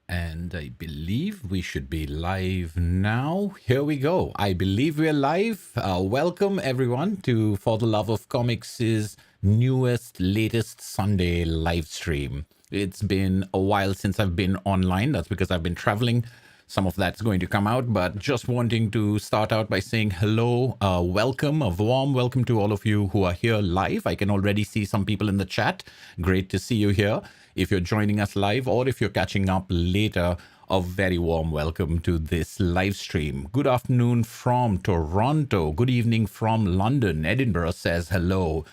And I believe we should be live now. Here we go. I believe we're live. Welcome everyone to For the Love of Comics' newest, latest Sunday live stream. It's been a while since I've been online. That's because I've been traveling. Some of that's going to come out, but just wanting to start out by saying hello, welcome, a warm welcome to all of you who are here live. I can already see some people in the chat. Great to see you here. If you're joining us live or if you're catching up later, a very warm welcome to this live stream. Good afternoon from Toronto. Good evening from London. Edinburgh says hello.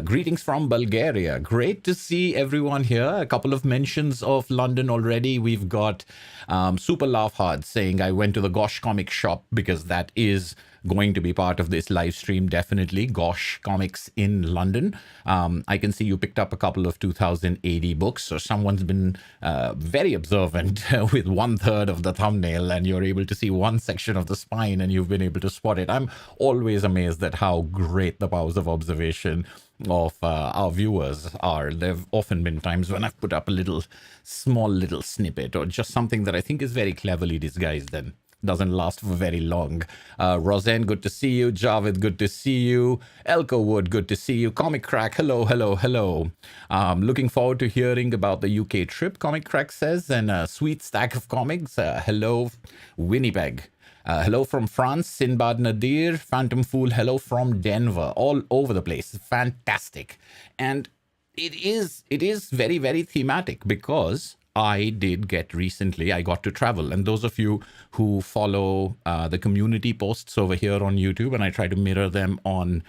Greetings from Bulgaria. Great to see everyone here. A couple of mentions of London already. We've got Super Laugh Hard saying, I went to the Gosh comic shop, because that is going to be part of this live stream, definitely. Gosh Comics in London. I can see you picked up a couple of 2000 AD books, so someone's been very observant with 1/3 of the thumbnail, and you're able to see one section of the spine, and you've been able to spot it. I'm always amazed at how great the powers of observation of our viewers are. There've often been times when I've put up a small little snippet or just something that I think is very cleverly disguised and doesn't last for very long. Roseanne, good to see you. Javed, good to see you. Elko Wood, good to see you. Comic Crack, hello, hello, hello. Looking forward to hearing about the UK trip, Comic Crack says, and a sweet stack of comics. Hello, Winnipeg. Hello from France, Sinbad Nadir, Phantom Fool, hello from Denver, all over the place. Fantastic. And it is very, very thematic, because I did get recently, I got to travel. And those of you who follow the community posts over here on YouTube, and I try to mirror them on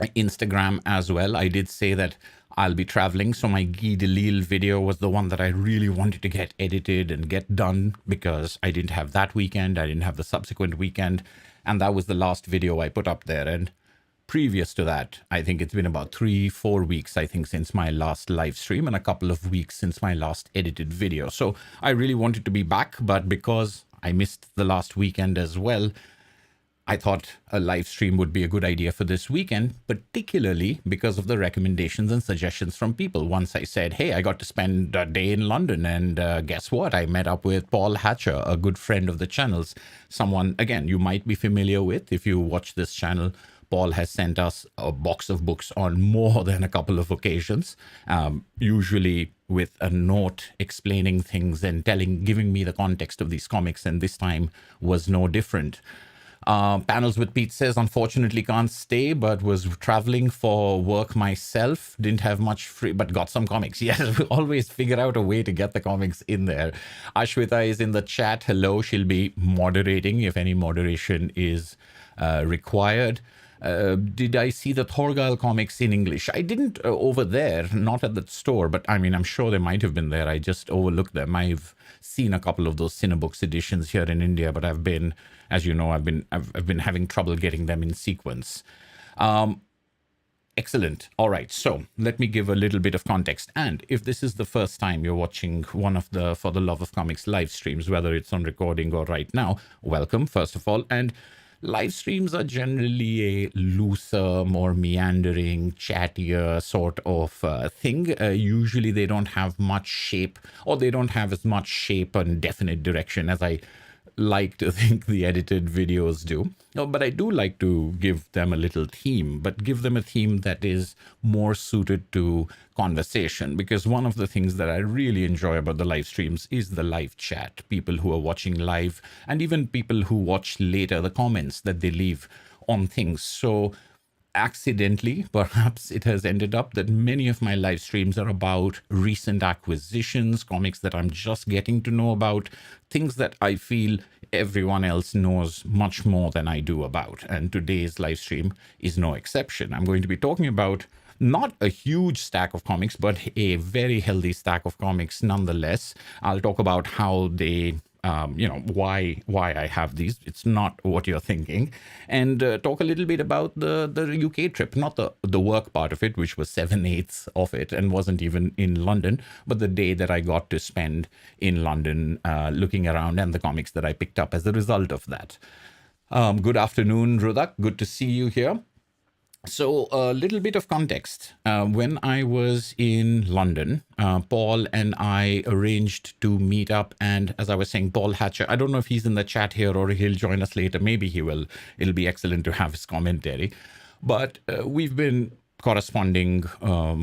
Instagram as well, I did say that I'll be traveling. So my Guy Delisle video was the one that I really wanted to get edited and get done, because I didn't have that weekend. I didn't have the subsequent weekend. And that was the last video I put up there. And previous to that, I think it's been about 3-4 weeks, I think, since my last live stream, and a couple of weeks since my last edited video. So I really wanted to be back, but because I missed the last weekend as well, I thought a live stream would be a good idea for this weekend, particularly because of the recommendations and suggestions from people. Once I said, hey, I got to spend a day in London, and guess what? I met up with Paul Hatcher, a good friend of the channel's, someone, again, you might be familiar with if you watch this channel. Paul has sent us a box of books on more than a couple of occasions, usually with a note explaining things and giving me the context of these comics, and this time was no different. Panels with Pete says, unfortunately can't stay, but was traveling for work myself. Didn't have much free, but got some comics. Yes, we always figure out a way to get the comics in there. Ashwita is in the chat. Hello, she'll be moderating if any moderation is required. Did I see the Thorgal comics in English? I didn't over there, not at the store, but I mean, I'm sure they might have been there. I just overlooked them. I've seen a couple of those Cinebooks editions here in India, but I've been, as you know, I've been having trouble getting them in sequence. Excellent. All right. So let me give a little bit of context. And if this is the first time you're watching one of the For the Love of Comics live streams, whether it's on recording or right now, welcome, first of all. And live streams are generally a looser, more meandering, chattier sort of thing. Usually they don't have much shape, or they don't have as much shape and definite direction as I like to think the edited videos do. No, but I do like to give them a little theme, but give them a theme that is more suited to conversation, because one of the things that I really enjoy about the live streams is the live chat. People who are watching live, and even people who watch later, the comments that they leave on things. So accidentally, perhaps it has ended up that many of my live streams are about recent acquisitions, comics that I'm just getting to know about, things that I feel everyone else knows much more than I do about. And today's live stream is no exception. I'm going to be talking about not a huge stack of comics, but a very healthy stack of comics nonetheless. I'll talk about how they why I have these. It's not what you're thinking. And talk a little bit about the UK trip, not the work part of it, which was 7/8 of it and wasn't even in London, but the day that I got to spend in London looking around, and the comics that I picked up as a result of that. Good afternoon, Rudak. Good to see you here. So, a little bit of context. When I was in London, Paul and I arranged to meet up. And as I was saying, Paul Hatcher, I don't know if he's in the chat here or he'll join us later. Maybe he will. It'll be excellent to have his commentary. But we've been corresponding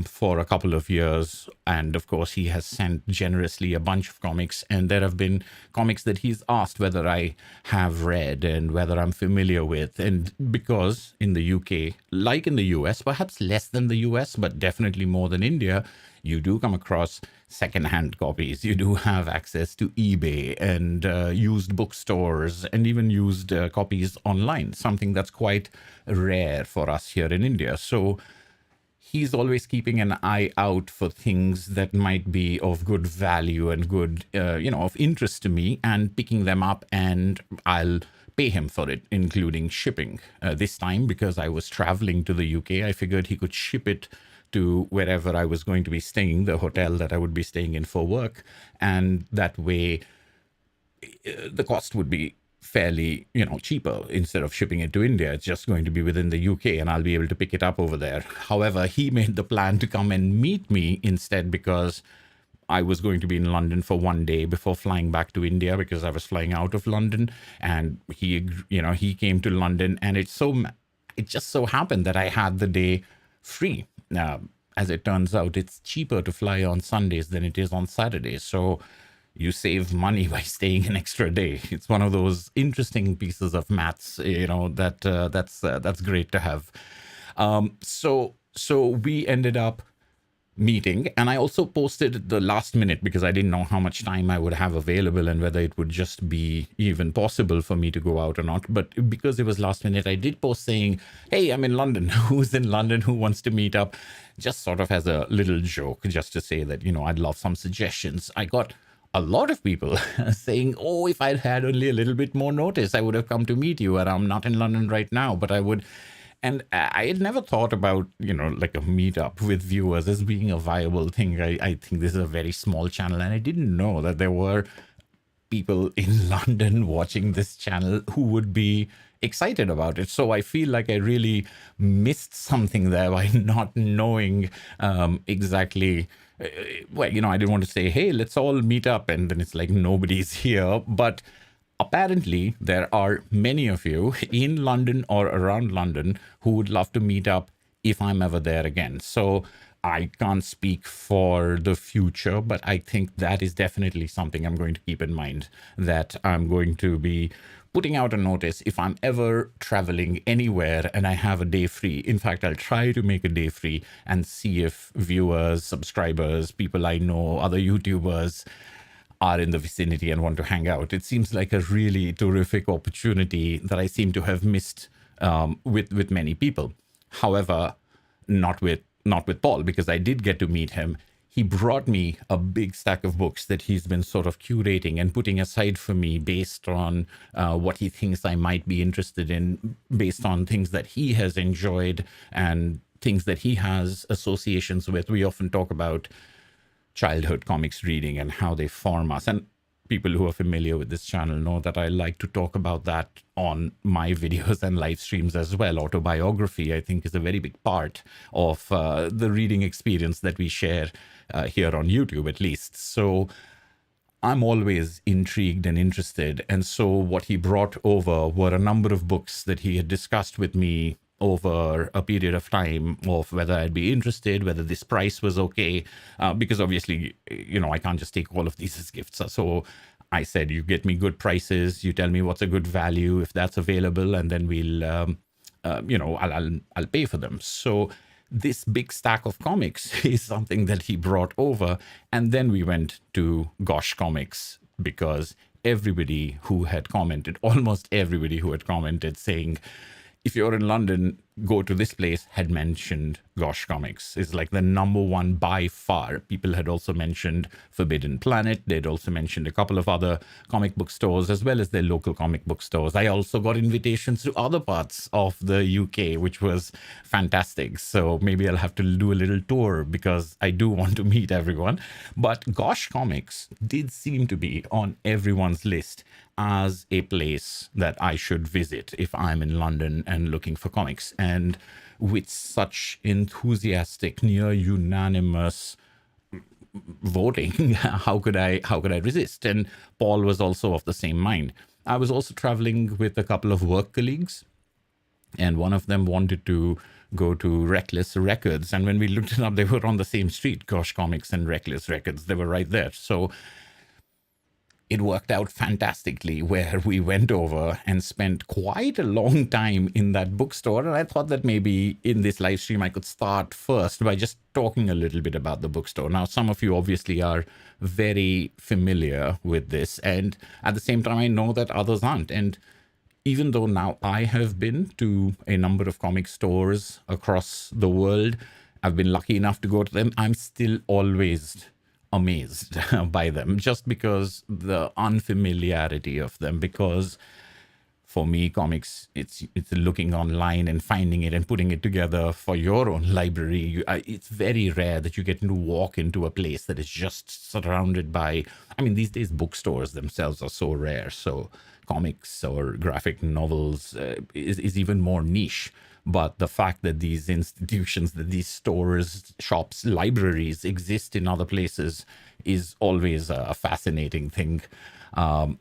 for a couple of years. And of course, he has sent generously a bunch of comics. And there have been comics that he's asked whether I have read and whether I'm familiar with. And because in the UK, like in the US, perhaps less than the US, but definitely more than India, you do come across secondhand copies. You do have access to eBay and used bookstores and even used copies online, something that's quite rare for us here in India. So he's always keeping an eye out for things that might be of good value and good, of interest to me, and picking them up, and I'll pay him for it, including shipping. This time, because I was traveling to the UK, I figured he could ship it to wherever I was going to be staying, the hotel that I would be staying in for work. And that way, the cost would be fairly, cheaper. Instead of shipping it to India, it's just going to be within the UK and I'll be able to pick it up over there. However, he made the plan to come and meet me instead, because I was going to be in London for one day before flying back to India, because I was flying out of London. And he came to London, and it just so happened that I had the day free. As it turns out, it's cheaper to fly on Sundays than it is on Saturdays. So you save money by staying an extra day. It's one of those interesting pieces of maths, that's great to have. So we ended up meeting, and I also posted at the last minute because I didn't know how much time I would have available and whether it would just be even possible for me to go out or not. But because it was last minute, I did post saying, hey, I'm in London. Who's in London? Who wants to meet up? Just sort of as a little joke, just to say that, I'd love some suggestions. I got a lot of people saying, oh, if I'd had only a little bit more notice, I would have come to meet you. And I'm not in London right now, but I would. And I had never thought about, like a meetup with viewers as being a viable thing. I think this is a very small channel, and I didn't know that there were people in London watching this channel who would be excited about it. So I feel like I really missed something there by not knowing exactly. I didn't want to say, hey, let's all meet up, and then it's like nobody's here. But apparently, there are many of you in London or around London who would love to meet up if I'm ever there again. So I can't speak for the future, but I think that is definitely something I'm going to keep in mind, that I'm going to be putting out a notice if I'm ever traveling anywhere and I have a day free. In fact, I'll try to make a day free and see if viewers, subscribers, people I know, other YouTubers are in the vicinity and want to hang out. It seems like a really terrific opportunity that I seem to have missed with many people. However, not with Paul, because I did get to meet him. He brought me a big stack of books that he's been sort of curating and putting aside for me based on what he thinks I might be interested in, based on things that he has enjoyed and things that he has associations with. We often talk about childhood comics reading and how they form us. And people who are familiar with this channel know that I like to talk about that on my videos and live streams as well. Autobiography, I think, is a very big part of the reading experience that we share here on YouTube, at least. So I'm always intrigued and interested. And so what he brought over were a number of books that he had discussed with me over a period of time, of whether I'd be interested, whether this price was okay, because obviously, I can't just take all of these as gifts. So I said, you get me good prices, you tell me what's a good value, if that's available, and then we'll, I'll pay for them. So this big stack of comics is something that he brought over. And then we went to Gosh Comics, because everybody who had commented, almost everybody who had commented saying, if you're in London, go to this place, had mentioned Gosh Comics. It's like the number one by far. People had also mentioned Forbidden Planet. They'd also mentioned a couple of other comic book stores, as well as their local comic book stores. I also got invitations to other parts of the UK, which was fantastic. So maybe I'll have to do a little tour, because I do want to meet everyone. But Gosh Comics did seem to be on everyone's list as a place that I should visit if I'm in London and looking for comics. And with such enthusiastic, near unanimous voting. How could I resist? And Paul was also of the same mind. I was also traveling with a couple of work colleagues, and one of them wanted to go to Reckless Records, and when we looked it up, they were on the same street. Gosh Comics and Reckless Records, they were right there. So it worked out fantastically, where we went over and spent quite a long time in that bookstore. And I thought that maybe in this live stream I could start first by just talking a little bit about the bookstore. Now, some of you obviously are very familiar with this, and at the same time I know that others aren't. And even though now I have been to a number of comic stores across the world, I've been lucky enough to go to them, I'm still always amazed by them, just because the unfamiliarity of them. Because for me, comics, it's looking online and finding it and putting it together for your own library. It's very rare that you get to walk into a place that is just surrounded by, I mean, these days bookstores themselves are so rare. So comics or graphic novels is even more niche. But the fact that these institutions, that these stores, shops, libraries exist in other places is always a fascinating thing. Yeah,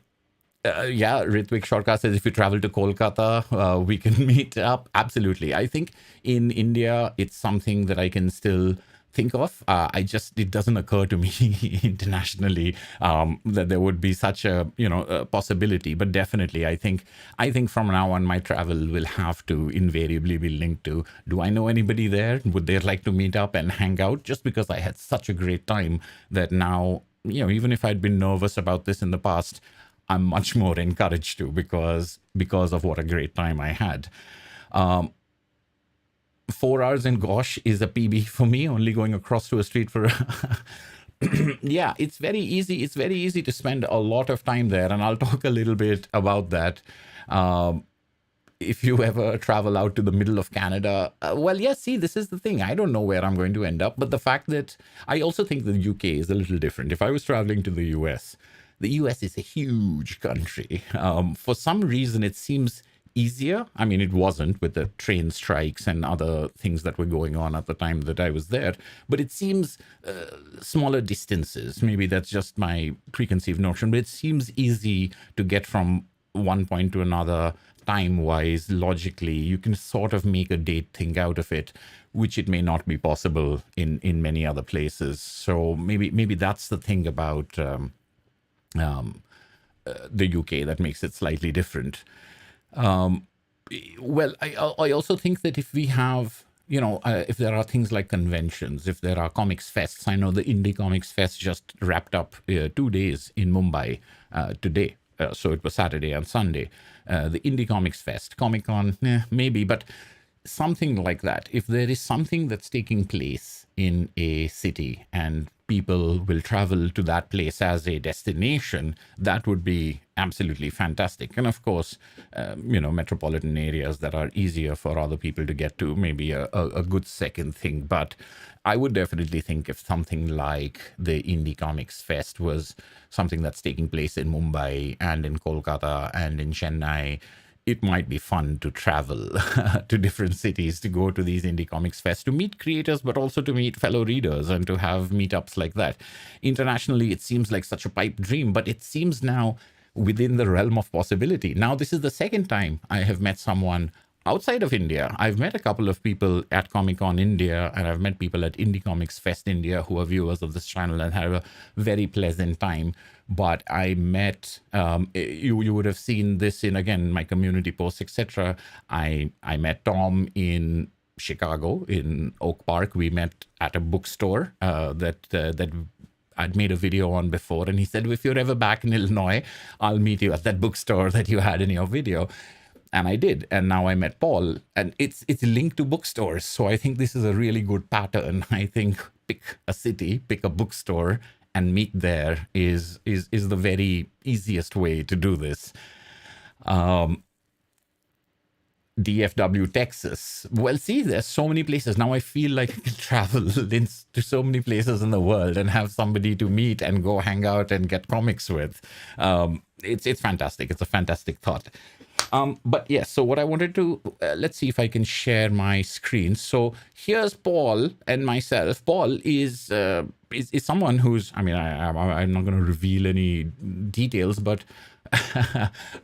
Ritvik Shorka says if you travel to Kolkata, we can meet up. Absolutely. I think in India, it's something that I can still think of. It doesn't occur to me internationally that there would be such a possibility. But definitely, I think from now on, my travel will have to invariably be linked to, do I know anybody there? Would they like to meet up and hang out? Just because I had such a great time that now, even if I'd been nervous about this in the past, I'm much more encouraged to, because of what a great time I had. 4 hours in Gosh is a PB for me, only going across to a street for yeah, it's very easy. It's very easy to spend a lot of time there, and I'll talk a little bit about that. If you ever travel out to the middle of Canada, see, this is the thing. I don't know where I'm going to end up, but the fact that I also think the UK is a little different. If I was traveling to the US is a huge country. For some reason, it seems easier. I mean, it wasn't, with the train strikes and other things that were going on at the time that I was there, but it seems smaller distances. Maybe that's just my preconceived notion, but it seems easy to get from one point to another time-wise, logically. You can sort of make a date thing out of it, which it may not be possible in many other places. So maybe that's the thing about the UK that makes it slightly different. I also think that if we have, if there are things like conventions, if there are comics fests, I know the Indie Comics Fest just wrapped up 2 days in Mumbai today. So it was Saturday and Sunday. The Indie Comics Fest, Comic-Con, maybe, but something like that. If there is something that's taking place in a city and people will travel to that place as a destination, that would be absolutely fantastic. And of course, metropolitan areas that are easier for other people to get to, maybe a good second thing. But I would definitely think if something like the Indie Comics Fest was something that's taking place in Mumbai and in Kolkata and in Chennai, it might be fun to travel to different cities to go to these Indie Comics Fest, to meet creators, but also to meet fellow readers and to have meetups like that. Internationally, it seems like such a pipe dream, but it seems now within the realm of possibility. Now, this is the second time I have met someone outside of India. I've met a couple of people at Comic-Con India, and I've met people at Indie Comics Fest India who are viewers of this channel and have a very pleasant time. But I met, you would have seen this in, again, my community posts, etc. I met Tom in Chicago, in Oak Park. We met at a bookstore that I'd made a video on before, and he said, if you're ever back in Illinois, I'll meet you at that bookstore that you had in your video. And I did. And now I met Paul, and it's linked to bookstores. So I think this is a really good pattern. I think pick a city, pick a bookstore, and meet there is the very easiest way to do this. DFW, Texas. Well, see, there's so many places. Now I feel like I can travel to so many places in the world and have somebody to meet and go hang out and get comics with. It's fantastic. It's a fantastic thought. But yes, so what I wanted to let's see if I can share my screen. So here's Paul and myself. Paul is someone who's, I mean, I'm not going to reveal any details, but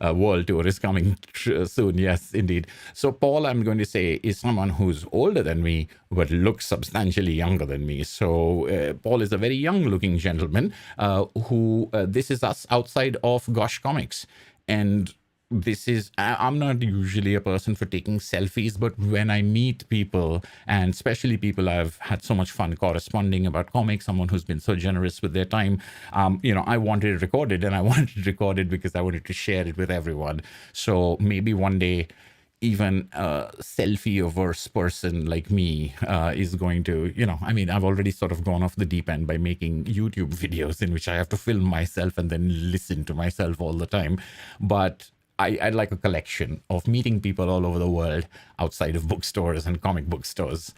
a world tour is coming soon. Yes, indeed. So Paul, I'm going to say, is someone who's older than me, but looks substantially younger than me. So Paul is a very young-looking gentleman who this is us outside of Gosh Comics, and this is I'm not usually a person for taking selfies, but when I meet people, and especially people I've had so much fun corresponding about comics, someone who's been so generous with their time, I wanted it recorded, and I wanted it recorded because I wanted to share it with everyone. So maybe one day even a selfie averse person like me is going to, I mean, I've already sort of gone off the deep end by making YouTube videos in which I have to film myself and then listen to myself all the time. But I'd like a collection of meeting people all over the world outside of bookstores and comic book stores.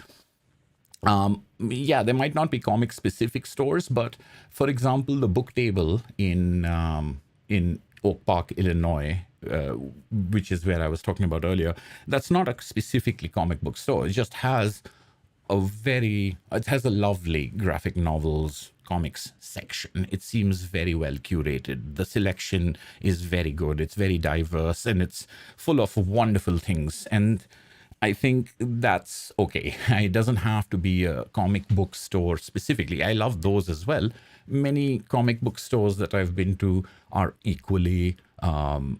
Yeah, there might not be comic specific stores, but for example, the book table in Oak Park, Illinois, which is where I was talking about earlier, that's not a specifically comic book store. It just has it has a lovely graphic novels comics section. It seems very well curated. The selection is very good. It's very diverse and it's full of wonderful things. And I think that's okay. It doesn't have to be a comic book store specifically. I love those as well. Many comic book stores that I've been to are equally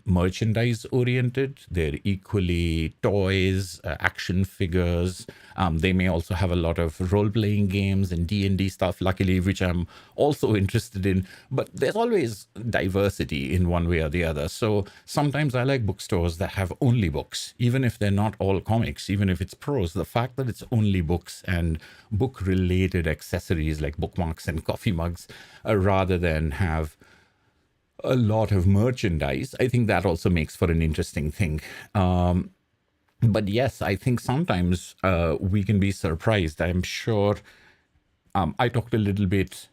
merchandise oriented. They're equally toys, action figures. They may also have a lot of role-playing games and D&D stuff, luckily, which I'm also interested in. But there's always diversity in one way or the other. So sometimes I like bookstores that have only books, even if they're not all comics, even if it's prose. The fact that it's only books and book-related accessories like bookmarks and coffee mugs, rather than have a lot of merchandise, I think that also makes for an interesting thing. But yes, I think sometimes we can be surprised. I'm sure I talked a little bit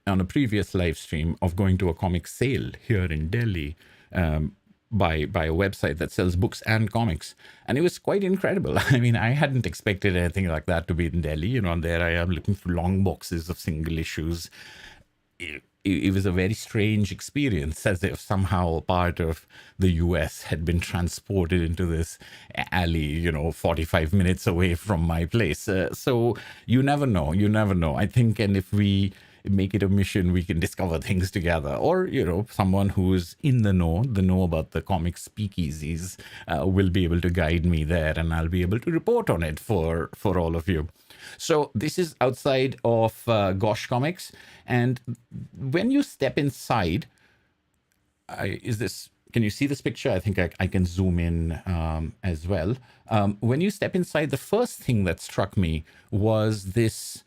on a previous live stream of going to a comic sale here in Delhi by a website that sells books and comics. And it was quite incredible. I mean, I hadn't expected anything like that to be in Delhi. There I am looking for long boxes of single issues. It was a very strange experience, as if somehow a part of the US had been transported into this alley, 45 minutes away from my place. So you never know. You never know. I think, and if we make it a mission, we can discover things together. Or, someone who's in the know about the comic speakeasies will be able to guide me there, and I'll be able to report on it for all of you. So this is outside of Gosh Comics. And when you step inside, can you see this picture? I think I can zoom in as well. When you step inside, the first thing that struck me was this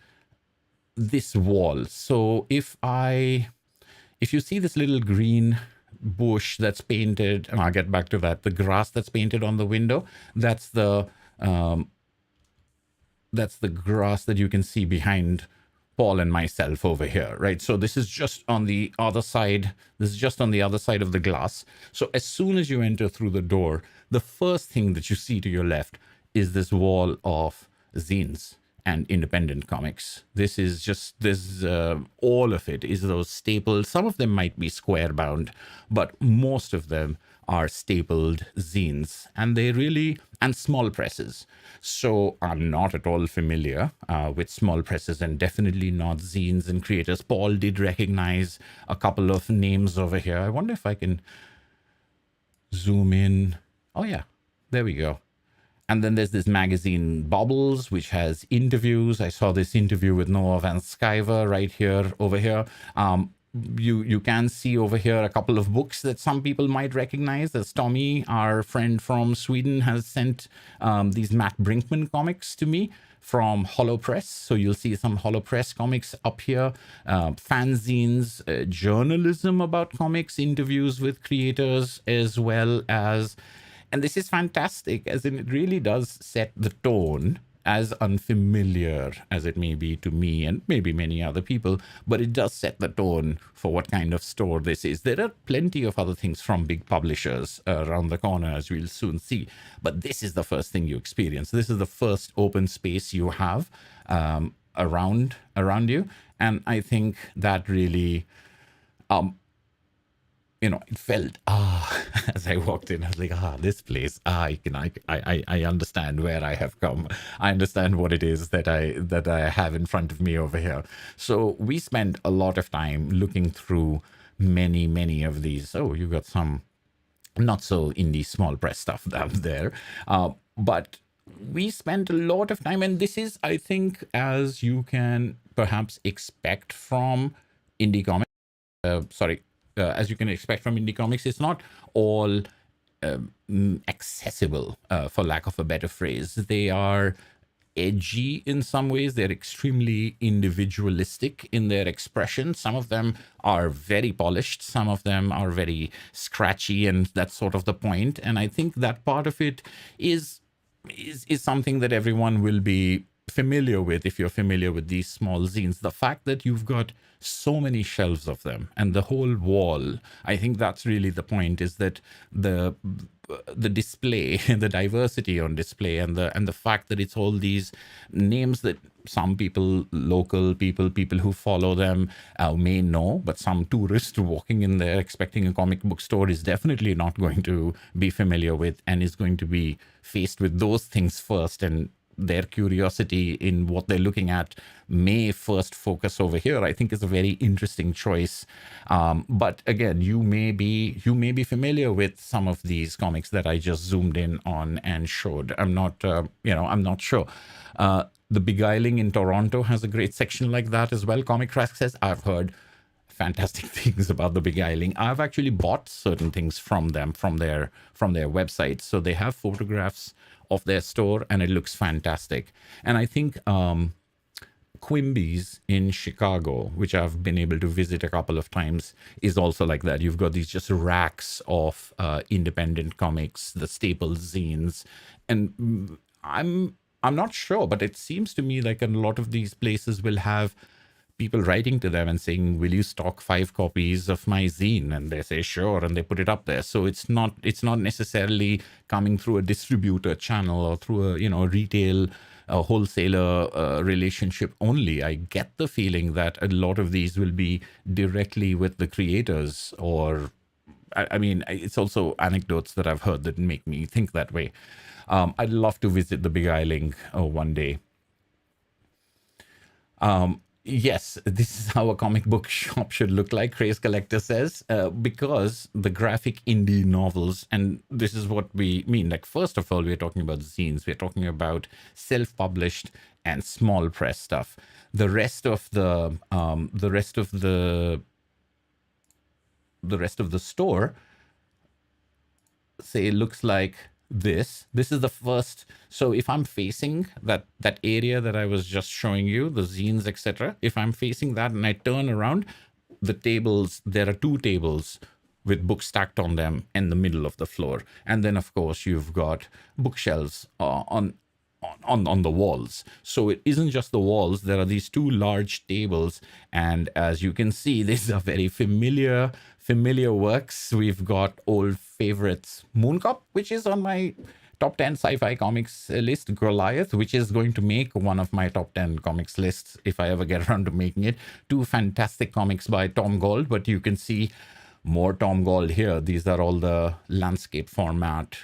wall. So if you see this little green bush that's painted, and I'll get back to that, the grass that's painted on the window, that's the grass that you can see behind Paul and myself over here, right? So this is just on the other side. This is just on the other side of the glass. So as soon as you enter through the door, the first thing that you see to your left is this wall of zines and independent comics. This is just all of it is those staples. Some of them might be square bound, but most of them are stapled zines, and and small presses. So I'm not at all familiar with small presses, and definitely not zines and creators. Paul did recognize a couple of names over here. I wonder if I can zoom in. Oh yeah, there we go. And then there's this magazine Bubbles, which has interviews. I saw this interview with Noah Van Sciver right here, over here. You can see over here a couple of books that some people might recognize. As Tommy, our friend from Sweden, has sent these Matt Brinkman comics to me from Hollow Press. So you'll see some Hollow Press comics up here, fanzines, journalism about comics, interviews with creators, as well as, and this is fantastic, as in it really does set the tone as unfamiliar as it may be to me and maybe many other people, but it does set the tone for what kind of store this is. There are plenty of other things from big publishers around the corner, as we'll soon see, but this is the first thing you experience. This is the first open space you have around you, and I think that really it felt as I walked in, I was like, this place, I understand where I have come. I understand what it is that I have in front of me over here. So we spent a lot of time looking through many of these. Oh, you got some not so indie small press stuff down there, but we spent a lot of time, and this is, I think, as you can perhaps expect from indie comics. As you can expect from indie comics, it's not all accessible, for lack of a better phrase. They are edgy in some ways. They're extremely individualistic in their expression. Some of them are very polished. Some of them are very scratchy, and that's sort of the point. And I think that part of it is something that everyone will be familiar with if you're familiar with these small zines. The fact that you've got so many shelves of them and the whole wall, I think that's really the point, is that the display, the diversity on display, and the fact that it's all these names that some people, local people who follow them may know, but some tourist walking in there expecting a comic book store is definitely not going to be familiar with, and is going to be faced with those things first, and their curiosity in what they're looking at may first focus over here. I think is a very interesting choice. But again, you may be familiar with some of these comics that I just zoomed in on and showed. I'm not sure. The Beguiling in Toronto has a great section like that as well. Comic Crack says, I've heard fantastic things about the Beguiling. I've actually bought certain things from them, from their website. So they have photographs of their store, and it looks fantastic. And I think Quimby's in Chicago, which I've been able to visit a couple of times, is also like that. You've got these just racks of independent comics, the staple zines, and I'm not sure, but it seems to me like a lot of these places will have people writing to them and saying, will you stock 5 copies of my zine? And they say, sure, and they put it up there. So it's not necessarily coming through a distributor channel or through a retail wholesaler relationship only. I get the feeling that a lot of these will be directly with the creators, or I mean, it's also anecdotes that I've heard that make me think that way. I'd love to visit the Beguiling one day. Yes, this is how a comic book shop should look like, Craze Collector says, because the graphic indie novels, and this is what we mean. Like, first of all, we're talking about zines. We're talking about self-published and small press stuff. The rest of the store, say, looks like this is the first. So if I'm facing that area that I was just showing you, the zines, etc., if I'm facing that and I turn around, the tables, there are 2 tables with books stacked on them in the middle of the floor, and then of course you've got bookshelves on the walls. So it isn't just the walls, there are these 2 large tables, and as you can see, these are very familiar works. We've got old favorites, Mooncop, which is on my top 10 sci-fi comics list, Goliath, which is going to make one of my top 10 comics lists if I ever get around to making it. 2 fantastic comics by Tom Gold, but you can see more Tom Gold here. These are all the landscape format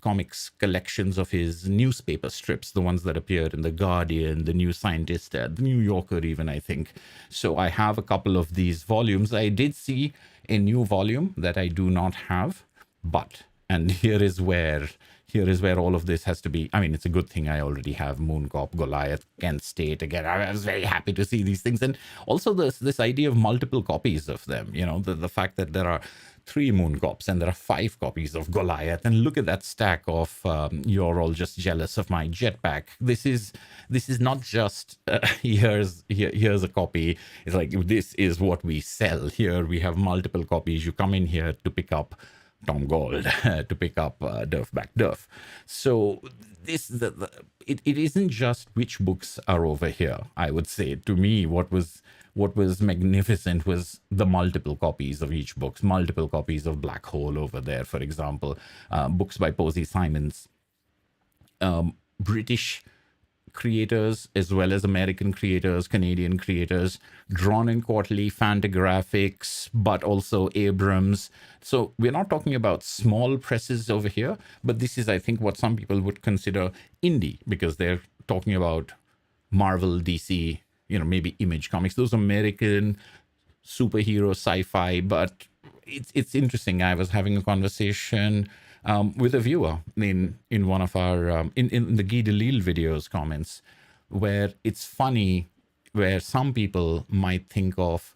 comics collections of his newspaper strips, the ones that appeared in The Guardian, The New Scientist, The New Yorker even, I think. So I have a couple of these volumes. I did see a new volume that I do not have, but, and here is where all of this has to be. I mean, it's a good thing I already have Mooncop, Goliath, Kent State. Again, I was very happy to see these things. And also this idea of multiple copies of them, the fact that there are 3 Mooncops and there are 5 copies of Goliath, and look at that stack of you're all just jealous of my jetpack. This is not just here's a copy. It's like, this is what we sell. Here we have multiple copies. You come in here to pick up Tom Gold to pick up Durf Back Durf. So it isn't just which books are over here. I would say, to me, what was magnificent was the multiple copies of each book, multiple copies of Black Hole over there, for example, books by Posey Simons, British creators as well as American creators, Canadian creators, drawn in quarterly, Fantagraphics, but also Abrams. So we're not talking about small presses over here, but this is, I think, what some people would consider indie, because they're talking about Marvel, DC, maybe Image Comics, those American superhero sci-fi. But it's interesting. I was having a conversation with a viewer in one of our in the Guy Delisle videos comments, where it's funny, where some people might think of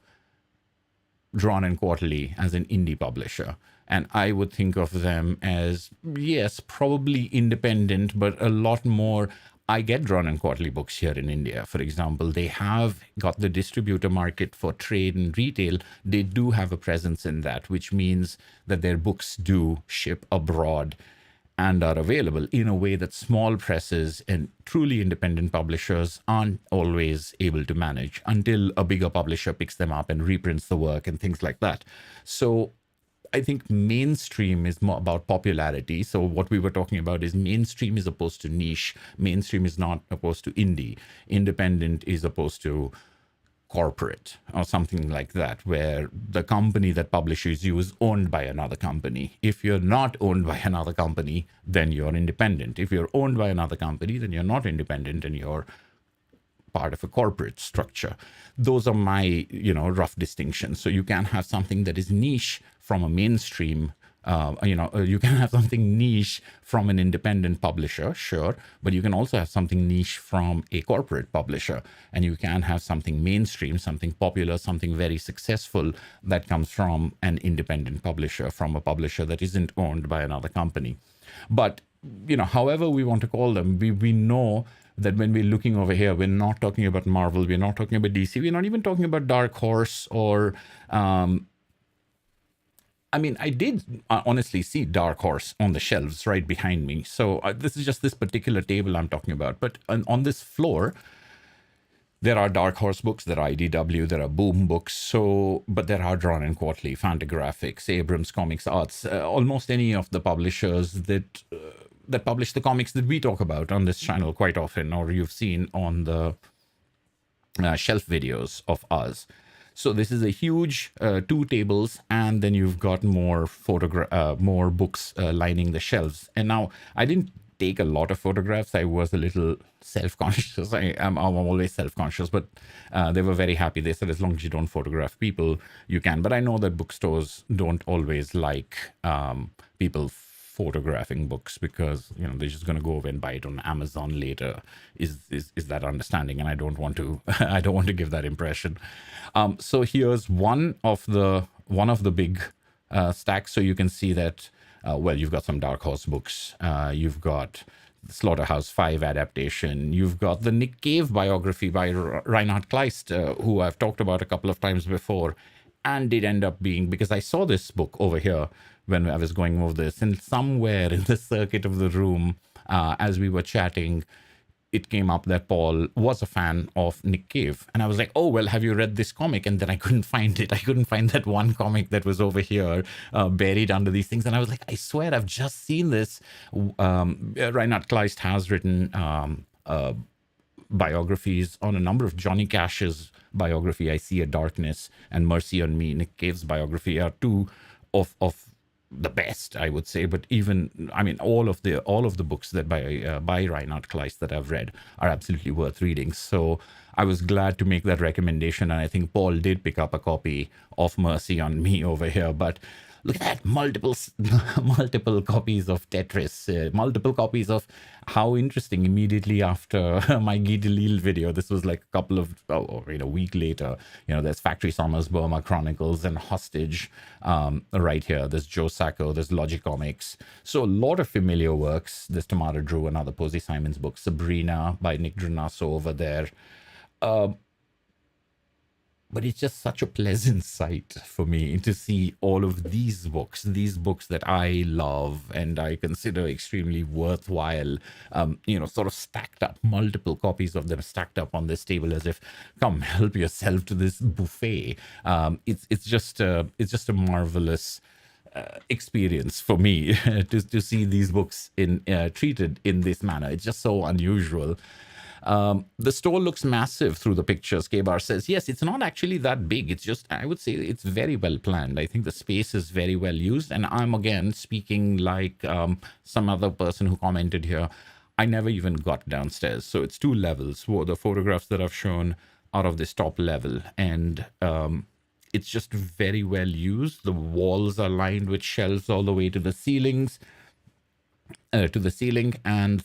Drawn and Quarterly as an indie publisher, and I would think of them as, yes, probably independent, but a lot more. I get Drawn and Quarterly books here in India, for example. They have got the distributor market for trade and retail. They do have a presence in that, which means that their books do ship abroad and are available in a way that small presses and truly independent publishers aren't always able to manage until a bigger publisher picks them up and reprints the work and things like that. So I think mainstream is more about popularity. So what we were talking about is mainstream is opposed to niche. Mainstream is not opposed to indie. Independent is opposed to corporate or something like that, where the company that publishes you is owned by another company. If you're not owned by another company, then you're independent. If you're owned by another company, then you're not independent and you're part of a corporate structure. Those are my, rough distinctions. So you can have something that is niche from a mainstream, you can have something niche from an independent publisher, sure, but you can also have something niche from a corporate publisher, and you can have something mainstream, something popular, something very successful that comes from an independent publisher, from a publisher that isn't owned by another company. But, however we want to call them, we know that when we're looking over here, we're not talking about Marvel, we're not talking about DC, we're not even talking about Dark Horse or, I did honestly see Dark Horse on the shelves right behind me. So this is just this particular table I'm talking about. But on this floor, there are Dark Horse books, there are IDW, there are Boom books, but there are Drawn and Quarterly, Fantagraphics, Abrams Comics Arts, almost any of the publishers that publish the comics that we talk about on this channel quite often, or you've seen on the shelf videos of us. So this is a huge 2 tables, and then you've got more books lining the shelves. And now I didn't take a lot of photographs. I was a little self-conscious. I'm always self-conscious, but they were very happy. They said, as long as you don't photograph people, you can. But I know that bookstores don't always like people photographing books, because they're just going to go over and buy it on Amazon later. Is that understanding? And I don't want to I don't want to give that impression. So here's one of the big stacks. So you can see that you've got some Dark Horse books, you've got the Slaughterhouse 5 adaptation, you've got the Nick Cave biography by Reinhard Kleist, who I've talked about a couple of times before, and it ended up being, because I saw this book over here when I was going over this, and somewhere in the circuit of the room, as we were chatting, it came up that Paul was a fan of Nick Cave. And I was like, oh, well, have you read this comic? And then I couldn't find it. I couldn't find that one comic that was over here, buried under these things. And I was like, I swear, I've just seen this. Reinhard Kleist has written biographies on a number of Johnny Cash's biography, I See a Darkness, and Mercy on Me. Nick Cave's biography are two of the best, I would say. But even, all of the books that by Reinhard Kleist that I've read are absolutely worth reading. So I was glad to make that recommendation, and I think Paul did pick up a copy of Mercy on Me over here. But look at that, multiple copies of Tetris, multiple copies of, how interesting, immediately after my Guy Delisle video, this was like a week later, there's Factory Summers, Burma Chronicles, and Hostage right here. There's Joe Sacco, there's Logicomics. So a lot of familiar works. There's Tamara Drew, another Posey Simons book, Sabrina by Nick Drenasso over there. but it's just such a pleasant sight for me to see all of these books that I love and I consider extremely worthwhile, sort of stacked up, multiple copies of them stacked up on this table as if, come help yourself to this buffet. It's just a marvelous experience for me to see these books in treated in this manner. It's just so unusual. The store looks massive through the pictures. K-Bar says, yes, it's not actually that big. It's just, I would say it's very well planned. I think the space is very well used. And I'm, again, speaking like some other person who commented here. I never even got downstairs. So it's 2 levels. The photographs that I've shown are of this top level. And it's just very well used. The walls are lined with shelves all the way to the ceilings. And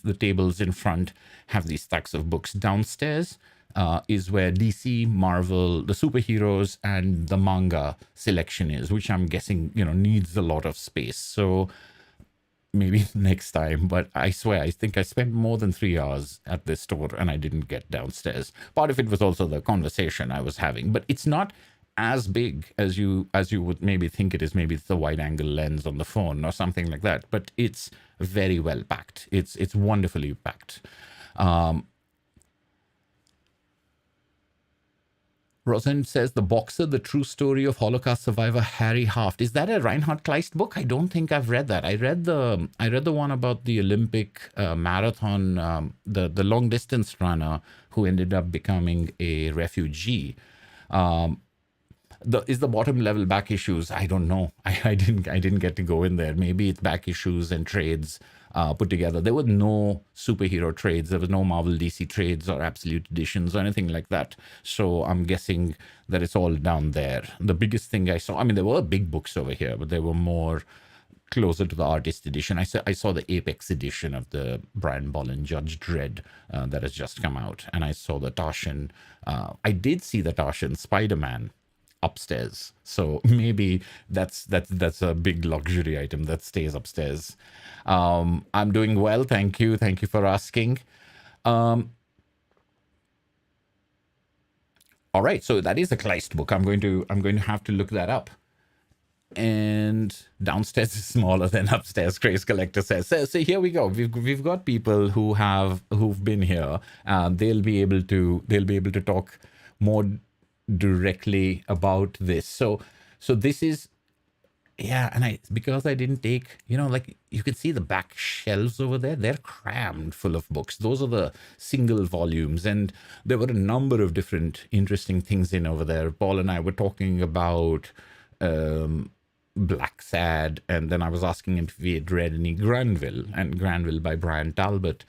the tables in front have these stacks of books. Downstairs is where DC, Marvel, the superheroes, and the manga selection is, which I'm guessing, needs a lot of space. So maybe next time, but I swear, I think I spent more than 3 hours at this store and I didn't get downstairs. Part of it was also the conversation I was having, but it's not as big as you would maybe think it is. Maybe it's the wide angle lens on the phone or something like that, but it's very well packed. It's wonderfully packed. Rosalind says, The Boxer, The True Story of Holocaust Survivor Harry Haft. Is that a Reinhard Kleist book? I don't think I've read that. I read the one about the Olympic marathon, the long distance runner who ended up becoming a refugee. Is the bottom level back issues? I don't know. I didn't get to go in there. Maybe it's back issues and trades put together. There were no superhero trades. There was no Marvel DC trades or absolute editions or anything like that. So I'm guessing that it's all down there. The biggest thing I saw, there were big books over here, but they were more closer to the artist edition. I saw the Apex edition of the Brian Boland Judge Dredd that has just come out, and I saw the Tarshan. I did see the Tarshan Spider-Man upstairs, so maybe that's a big luxury item that stays upstairs. I'm doing well, thank you for asking. All right, so that is a Kleist book. I'm going to have to look that up. And downstairs is smaller than upstairs, Grace Collector says. So here we go. We've got people who've been here. They'll be able to talk more directly about this. So this is, and because I didn't take, like you can see the back shelves over there, they're crammed full of books. Those are the single volumes, and there were a number of different interesting things in over there. Paul and I were talking about Black Sad, and then I was asking him if we had read any Granville by Brian Talbot.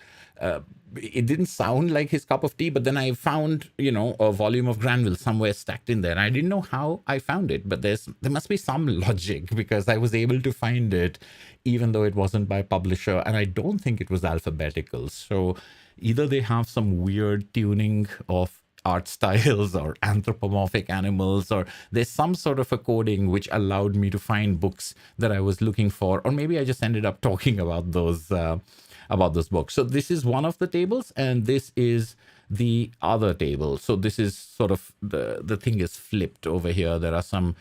It didn't sound like his cup of tea, but then I found, a volume of Granville somewhere stacked in there. And I didn't know how I found it, but there must be some logic, because I was able to find it, even though it wasn't by publisher, and I don't think it was alphabetical. So either they have some weird tuning of art styles or anthropomorphic animals, or there's some sort of a coding which allowed me to find books that I was looking for, or maybe I just ended up talking about those books. So this is one of the tables, and this is the other table. So this is sort of the thing is flipped over here. There are some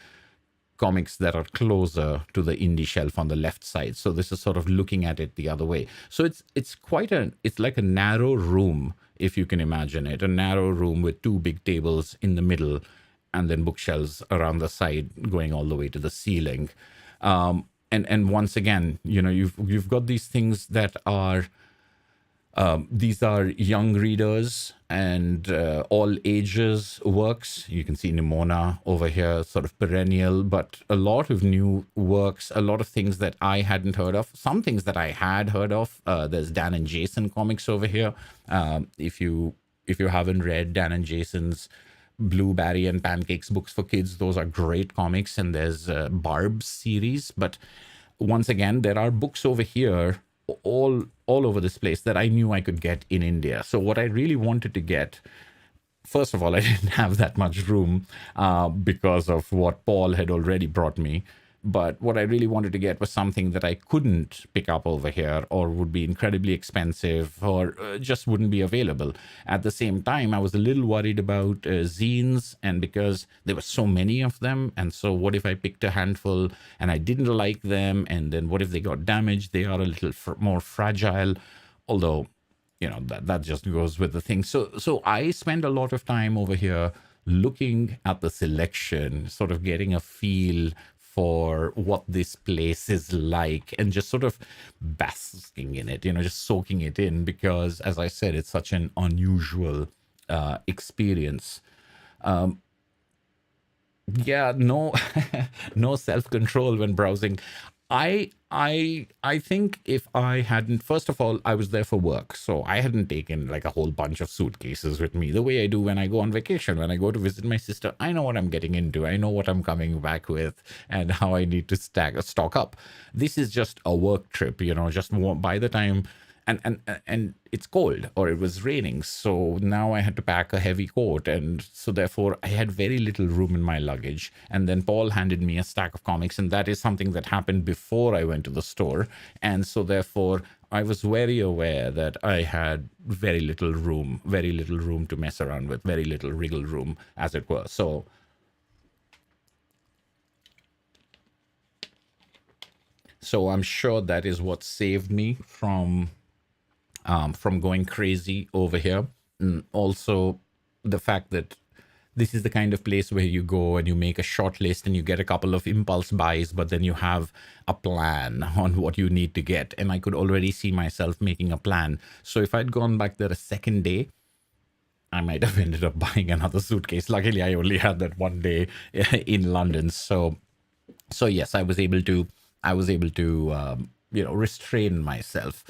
comics that are closer to the indie shelf on the left side. So this is sort of looking at it the other way. So it's like a narrow room, if you can imagine it, a narrow room with 2 big tables in the middle, and then bookshelves around the side going all the way to the ceiling. And once again, you've got these things that are these are young readers and all ages works. You can see Nimona over here, sort of perennial, but a lot of new works, a lot of things that I hadn't heard of, some things that I had heard of. There's Dan and Jason comics over here. If you haven't read Dan and Jason's Blueberry and Pancakes books for kids, those are great comics. And there's Barb's series. But once again, there are books over here all over this place that I knew I could get in India. So what I really wanted to get, first of all, I didn't have that much room because of what Paul had already brought me. But what I really wanted to get was something that I couldn't pick up over here, or would be incredibly expensive, or just wouldn't be available. At the same time, I was a little worried about zines, and because there were so many of them, and so what if I picked a handful and I didn't like them, and then what if they got damaged? They are a little more fragile, although, you know, that just goes with the thing. So I spend a lot of time over here looking at the selection, sort of getting a feel for what this place is like, and just sort of basking in it, you know, just soaking it in, because as I said, it's such an unusual experience. Yeah, no, no self-control when browsing. I think if I hadn't, first of all, I was there for work, so I hadn't taken like a whole bunch of suitcases with me the way I do when I go on vacation. When I go to visit my sister, I know what I'm getting into, I know what I'm coming back with, and how I need to stock up. This is just a work trip, you know, just by the time, and it's cold, or it was raining, so now I had to pack a heavy coat, and so therefore I had very little room in my luggage. And then Paul handed me a stack of comics, and that is something that happened before I went to the store, and so therefore I was very aware that I had very little room to mess around with, very little wriggle room, as it were. So I'm sure that is what saved me from going crazy over here. And also the fact that this is the kind of place where you go and you make a short list and you get a couple of impulse buys, but then you have a plan on what you need to get. And I could already see myself making a plan. So if I'd gone back there a second day, I might have ended up buying another suitcase. Luckily, I only had that one day in London. So yes, I was able to restrain myself.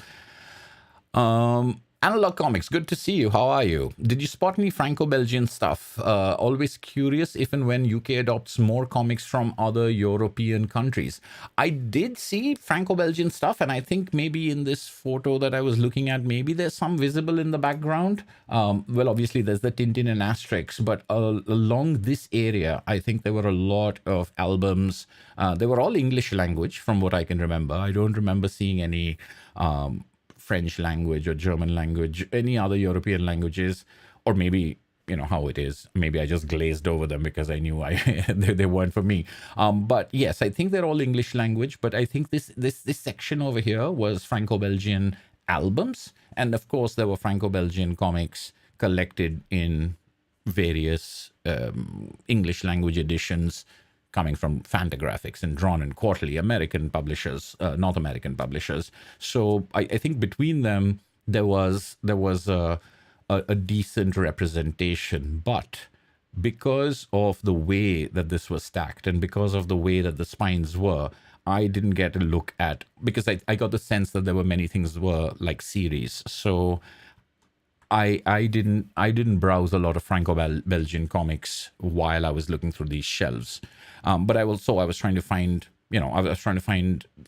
Analog Comics, good to see you. How are you? Did you spot any Franco-Belgian stuff? Always curious if and when UK adopts more comics from other European countries. I did see Franco-Belgian stuff, and I think maybe in this photo that I was looking at, maybe there's some visible in the background. Well, obviously there's the Tintin and Asterix, but along this area, I think there were a lot of albums. They were all English language from what I can remember. I don't remember seeing any French language or German language, any other European languages, or maybe, you know, how it is. Maybe I just glazed over them because I knew they weren't for me. But yes, I think they're all English language, but I think this section over here was Franco-Belgian albums. And of course, there were Franco-Belgian comics collected in various English language editions, coming from Fantagraphics and Drawn and Quarterly, American publishers, North American publishers. So I think between them, there was a decent representation. But because of the way that this was stacked, and because of the way that the spines were, I didn't get a look at, because I got the sense that there were many things that were like series. So I didn't browse a lot of Franco-Belgian comics while I was looking through these shelves. But I was trying to find,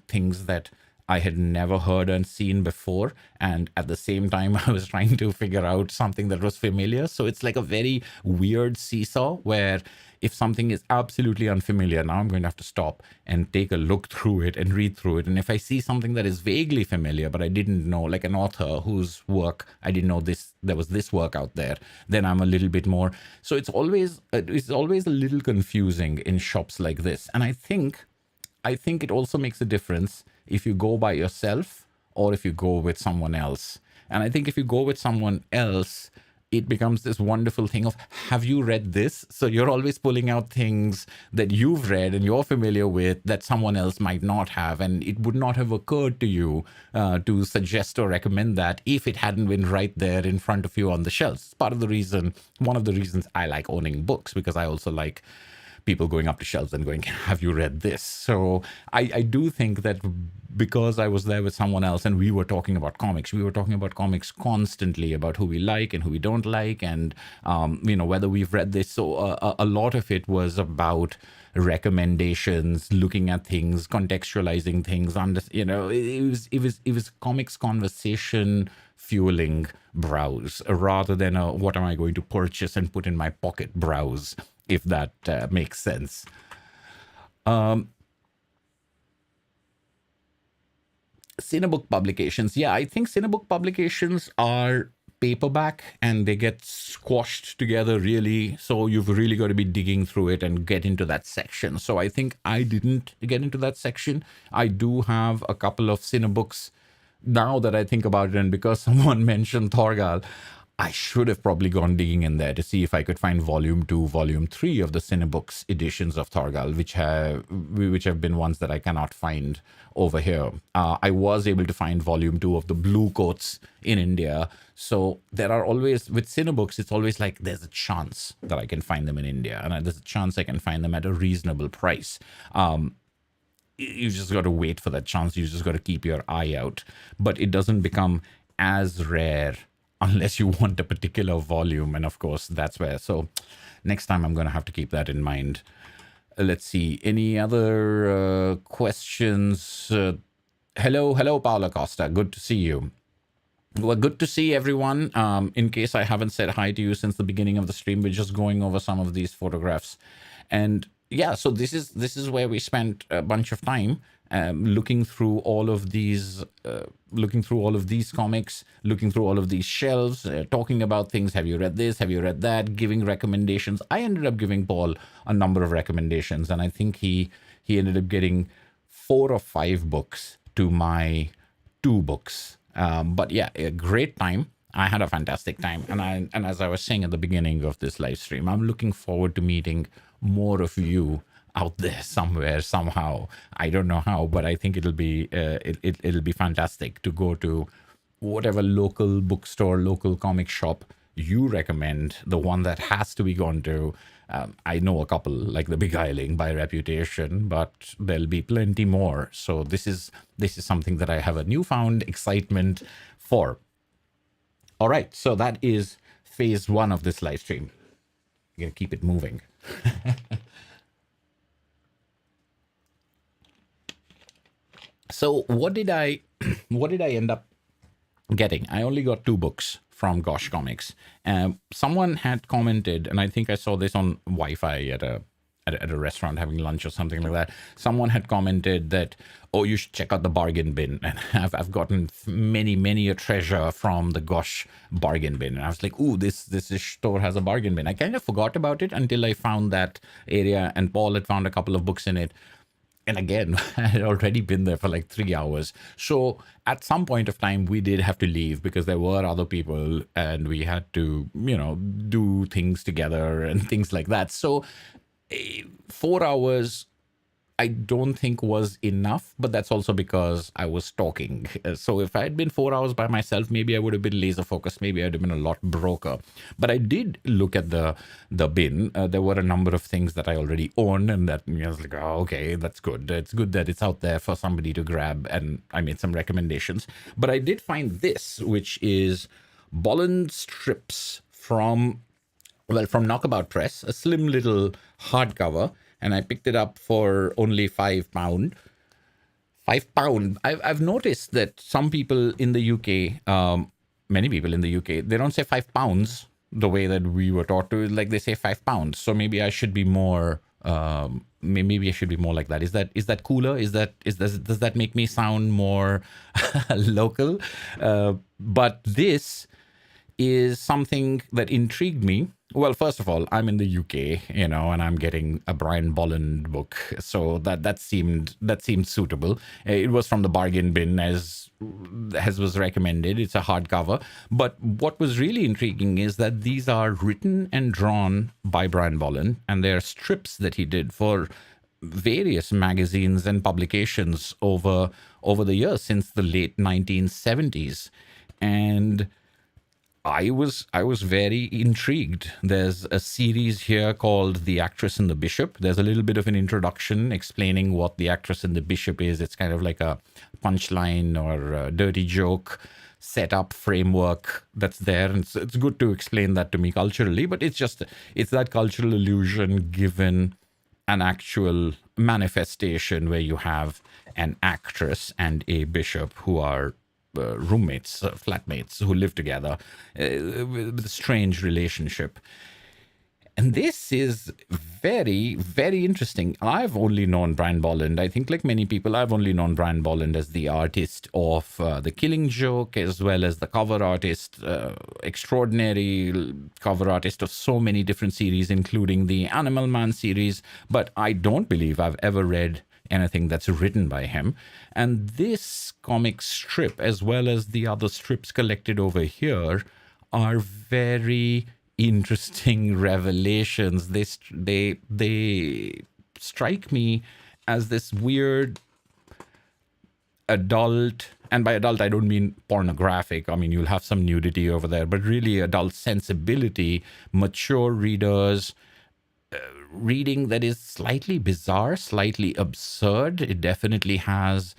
things that I had never heard and seen before. And at the same time, I was trying to figure out something that was familiar. So it's like a very weird seesaw where if something is absolutely unfamiliar, now I'm going to have to stop and take a look through it and read through it. And if I see something that is vaguely familiar, but I didn't know, like an author whose work, I didn't know there was this work out there, then I'm a little bit more. So it's always a little confusing in shops like this. And I think it also makes a difference if you go by yourself or if you go with someone else. And I think if you go with someone else, it becomes this wonderful thing of, have you read this? So you're always pulling out things that you've read and you're familiar with that someone else might not have. And it would not have occurred to you to suggest or recommend that if it hadn't been right there in front of you on the shelves. One of the reasons I like owning books, because I also like people going up to shelves and going, have you read this? So I do think that because I was there with someone else and we were talking about comics constantly, about who we like and who we don't like, and whether we've read this. So a lot of it was about recommendations, looking at things, contextualizing things. It was comics conversation fueling browse, rather than a what am I going to purchase and put in my pocket browse, if that makes sense. Cinebook publications. Yeah, I think Cinebook publications are paperback and they get squashed together really. So you've really got to be digging through it and get into that section. So I think I didn't get into that section. I do have a couple of Cinebooks now that I think about it. And because someone mentioned Thorgal, I should have probably gone digging in there to see if I could find volume 2, volume 3 of the Cinebooks editions of Thorgal, which have been ones that I cannot find over here. I was able to find volume 2 of the Blue Coats in India. So there are always, with Cinebooks, it's always like there's a chance that I can find them in India, and there's a chance I can find them at a reasonable price. You just got to wait for that chance. You just got to keep your eye out. But it doesn't become as rare unless you want a particular volume. And of course, that's where. So next time I'm going to have to keep that in mind. Let's see. Any other questions? Hello, Paula Costa. Good to see you. Well, good to see everyone. In case I haven't said hi to you since the beginning of the stream, we're just going over some of these photographs. And yeah, so this is where we spent a bunch of time looking through all of these comics, looking through all of these shelves, talking about things. Have you read this? Have you read that? Giving recommendations. I ended up giving Paul a number of recommendations, and I think he ended up getting 4 or 5 books to my 2 books. But yeah, a great time. I had a fantastic time, and as I was saying at the beginning of this live stream, I'm looking forward to meeting more of you out there somewhere, somehow. I don't know how, but I think it'll be fantastic to go to whatever local bookstore, local comic shop you recommend, the one that has to be gone to. I know a couple, like the Beguiling by reputation, but there'll be plenty more. So this is something that I have a newfound excitement for. All right, so that is phase 1 of this live stream. I'm gonna keep it moving. So what did I end up getting? I only got 2 books from Gosh Comics. Someone had commented, and I think I saw this on Wi-Fi at a restaurant having lunch or something like that. Someone had commented that, oh, you should check out the bargain bin. And I've gotten many a treasure from the Gosh bargain bin. And I was like, ooh, this store has a bargain bin. I kind of forgot about it until I found that area, and Paul had found a couple of books in it. And again, I had already been there for like 3 hours. So at some point of time, we did have to leave because there were other people and we had to, do things together and things like that. So 4 hours, I don't think was enough, but that's also because I was talking. So if I had been 4 hours by myself, maybe I would have been laser focused. Maybe I'd have been a lot broker. But I did look at the bin. There were a number of things that I already owned, and that I was like, oh, okay, that's good. It's good that it's out there for somebody to grab. And I made some recommendations. But I did find this, which is Boland strips from Knockabout Press, a slim little hardcover. And I picked it up for only £5. £5. I've noticed that some people in the UK, many people in the UK, they don't say £5 the way that we were taught to. Like they say £5. So maybe I should be more. Maybe I should be more like that. Is that cooler? Does that make me sound more local? But this is something that intrigued me. Well, first of all, I'm in the UK, and I'm getting a Brian Boland book, so that seemed suitable. It was from the bargain bin, as was recommended. It's a hardcover, but what was really intriguing is that these are written and drawn by Brian Boland, and they're strips that he did for various magazines and publications over the years since the late 1970s, and I was very intrigued. There's a series here called The Actress and the Bishop. There's a little bit of an introduction explaining what The Actress and the Bishop is. It's kind of like a punchline or a dirty joke setup framework that's there. And it's good to explain that to me culturally, but it's that cultural illusion given an actual manifestation where you have an actress and a bishop who are roommates, flatmates who live together with a strange relationship. And this is very, very interesting. I've only known Brian Boland. I think, like many people, I've only known Brian Boland as the artist of The Killing Joke, as well as the cover artist, extraordinary cover artist of so many different series, including the Animal Man series. But I don't believe I've ever read anything that's written by him. And this comic strip, as well as the other strips collected over here, are very interesting revelations. They strike me as this weird adult, and by adult I don't mean pornographic. I mean, you'll have some nudity over there, but really adult sensibility, mature readers, reading that is slightly bizarre, slightly absurd. It definitely has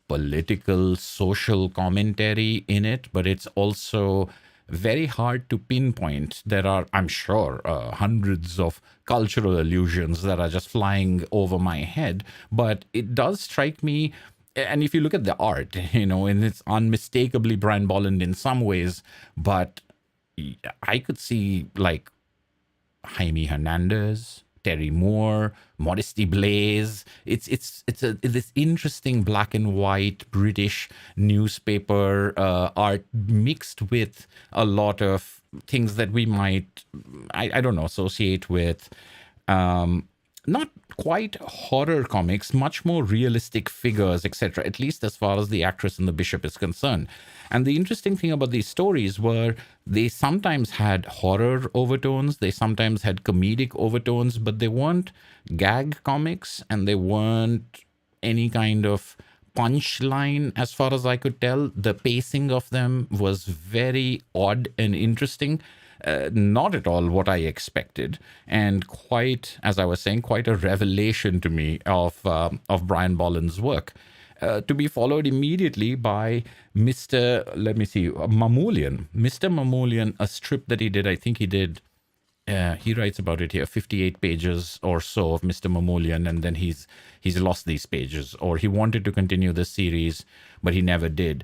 political, social commentary in it, but it's also very hard to pinpoint. There are, I'm sure, hundreds of cultural allusions that are just flying over my head, but it does strike me. And if you look at the art, and it's unmistakably Brian Boland in some ways, but I could see like Jaime Hernandez, Terry Moore, Modesty Blaze. It's this interesting black and white British newspaper art mixed with a lot of things that we might, I don't know, associate with not quite horror comics, much more realistic figures, etc., at least as far as the actress and the bishop is concerned. And the interesting thing about these stories were they sometimes had horror overtones, they sometimes had comedic overtones, but they weren't gag comics and they weren't any kind of punchline as far as I could tell. The pacing of them was very odd and interesting. Not at all what I expected, and quite, as I was saying, quite a revelation to me of Brian Boland's work. To be followed immediately by Mr. Let me see, Mamoulian. Mr. Mamoulian, a strip that he did, I think he did, he writes about it here, 58 pages or so of Mr. Mamoulian, and then he's lost these pages, or he wanted to continue the series, but he never did.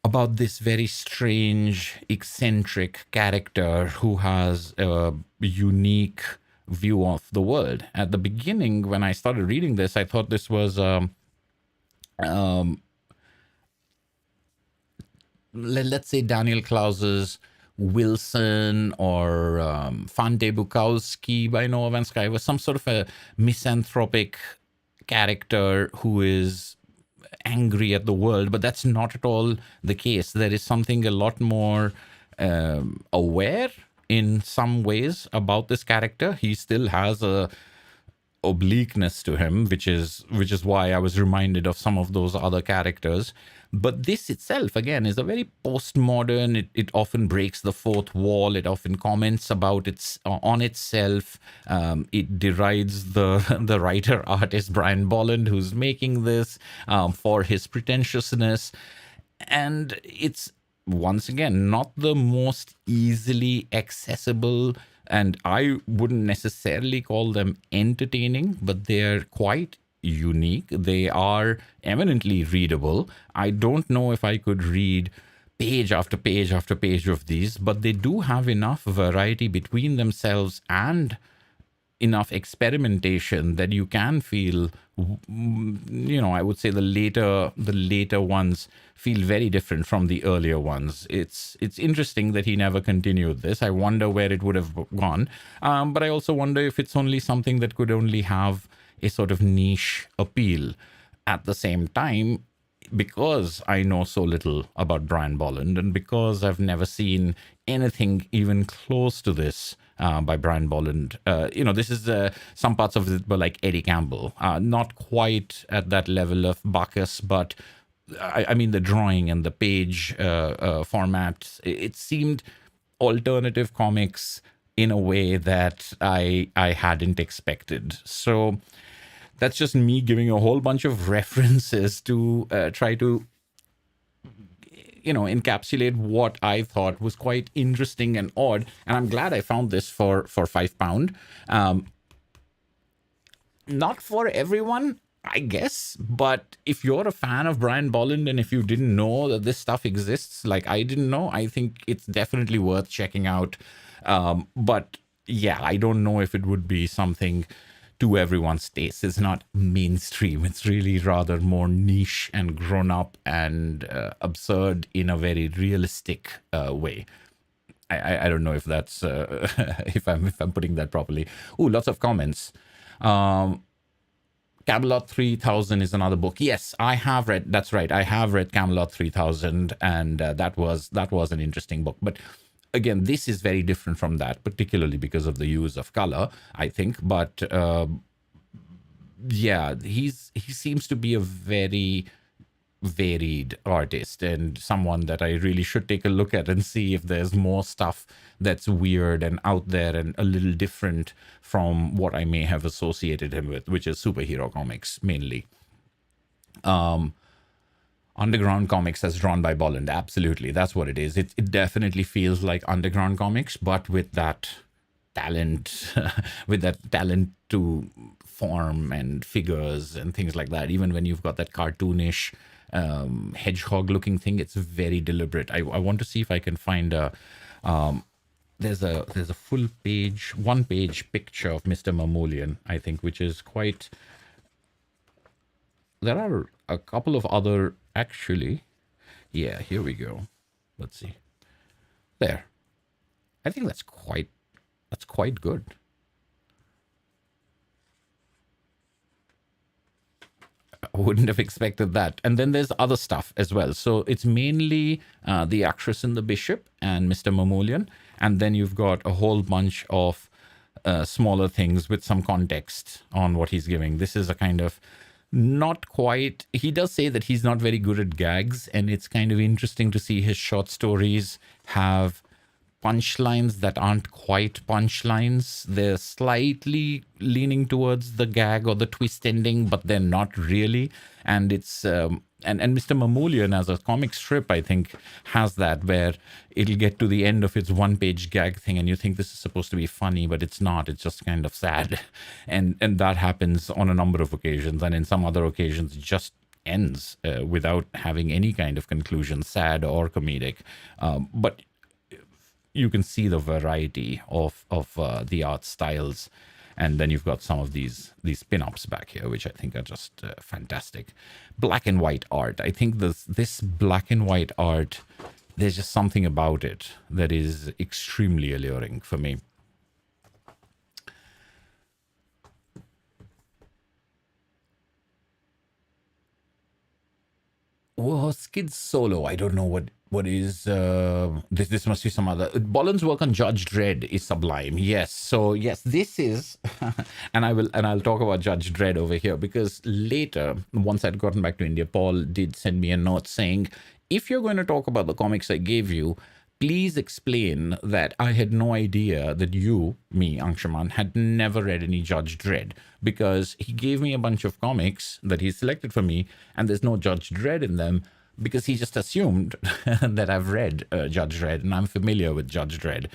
About this very strange, eccentric character who has a unique view of the world. At the beginning, when I started reading this, I thought this was let's say Daniel Klaus's Wilson or Fante Bukowski by Noah Van Sciver, some sort of a misanthropic character who is angry at the world, but that's not at all the case. There is something a lot more aware in some ways about this character. He still has a obliqueness to him, which is why I was reminded of some of those other characters. But this itself, again, is a very postmodern. It often breaks the fourth wall. It often comments about on itself. It derides the writer artist Brian Boland, who's making this, for his pretentiousness, and it's once again not the most easily accessible. And I wouldn't necessarily call them entertaining, but they're quite unique. They are eminently readable. I don't know if I could read page after page after page of these, but they do have enough variety between themselves and enough experimentation that you can feel, I would say the later ones feel very different from the earlier ones. It's interesting that he never continued this. I wonder where it would have gone. But I also wonder if it's only something that could only have a sort of niche appeal. At the same time, because I know so little about Brian Boland, and because I've never seen anything even close to this by Brian Boland, this is some parts of it were like Eddie Campbell, not quite at that level of Bacchus, but I mean the drawing and the page format, it seemed alternative comics in a way that I hadn't expected. So that's just me giving a whole bunch of references to try to, encapsulate what I thought was quite interesting and odd. And I'm glad I found this for £5. Not for everyone, I guess, but if you're a fan of Brian Boland and if you didn't know that this stuff exists, like I didn't know, I think it's definitely worth checking out. But yeah, I don't know if it would be something to everyone's taste. It's not mainstream. It's really rather more niche and grown up and absurd in a very realistic way. I don't know if that's if I'm putting that properly. Ooh, lots of comments. Um, Camelot 3000 is another book. Yes, I have read. That's right. I have read Camelot 3000, and that was an interesting book. But again, this is very different from that, particularly because of the use of color, I think. But yeah, he seems to be a very varied artist and someone that I really should take a look at and see if there's more stuff that's weird and out there and a little different from what I may have associated him with, which is superhero comics mainly. Underground comics as drawn by Boland. Absolutely. That's what it is. It definitely feels like underground comics, but with that talent, with that talent to form and figures and things like that. Even when you've got that cartoonish hedgehog looking thing, it's very deliberate. I want to see if I can find a there's a full page, one page picture of Mr. Mammalian, I think, which is quite. There are a couple of other actually. Yeah, here we go. Let's see. There. I think that's quite good. I wouldn't have expected that. And then there's other stuff as well. So it's mainly the actress and the bishop and Mr. Mammalian. And then you've got a whole bunch of smaller things with some context on what he's giving. This is a kind of not quite. He does say that he's not very good at gags. And it's kind of interesting to see his short stories have punchlines that aren't quite punchlines. They're slightly leaning towards the gag or the twist ending, but they're not really. And it's and Mr. Mammalian as a comic strip, I think, has that where it'll get to the end of its one-page gag thing, and you think this is supposed to be funny, but it's not. It's just kind of sad, and that happens on a number of occasions, and in some other occasions, it just ends without having any kind of conclusion, sad or comedic. But you can see the variety of the art styles, and then you've got some of these pin-ups back here, which I think are just fantastic. Black and white art. I think this black and white art, there's just something about it that is extremely alluring for me. Well, Skid Solo. I don't know what is this. This must be some other. Boland's work on Judge Dredd is sublime. Yes. So yes, this is, and I'll talk about Judge Dredd over here because later, once I'd gotten back to India, Paul did send me a note saying, if you're going to talk about the comics I gave you, please explain that I had no idea that you, me, Anshuman, had never read any Judge Dredd, because he gave me a bunch of comics that he selected for me, and there's no Judge Dredd in them, because he just assumed that I've read Judge Dredd and I'm familiar with Judge Dredd,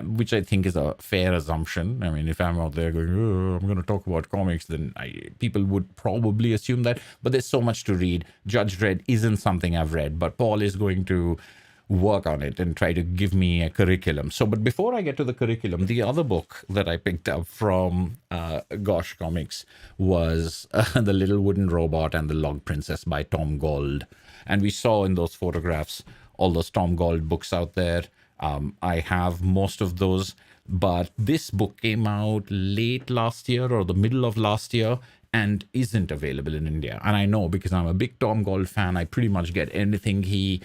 which I think is a fair assumption. I mean, if I'm out there going, oh, I'm going to talk about comics, then people would probably assume that, but there's so much to read. Judge Dredd isn't something I've read, but Paul is going to work on it and try to give me a curriculum. So, but before I get to the curriculum, the other book that I picked up from Gosh Comics was The Little Wooden Robot and the Log Princess by Tom Gold. And we saw in those photographs all those Tom Gold books out there. I have most of those, but this book came out late last year or the middle of last year and isn't available in India. And I know because I'm a big Tom Gold fan, I pretty much get anything he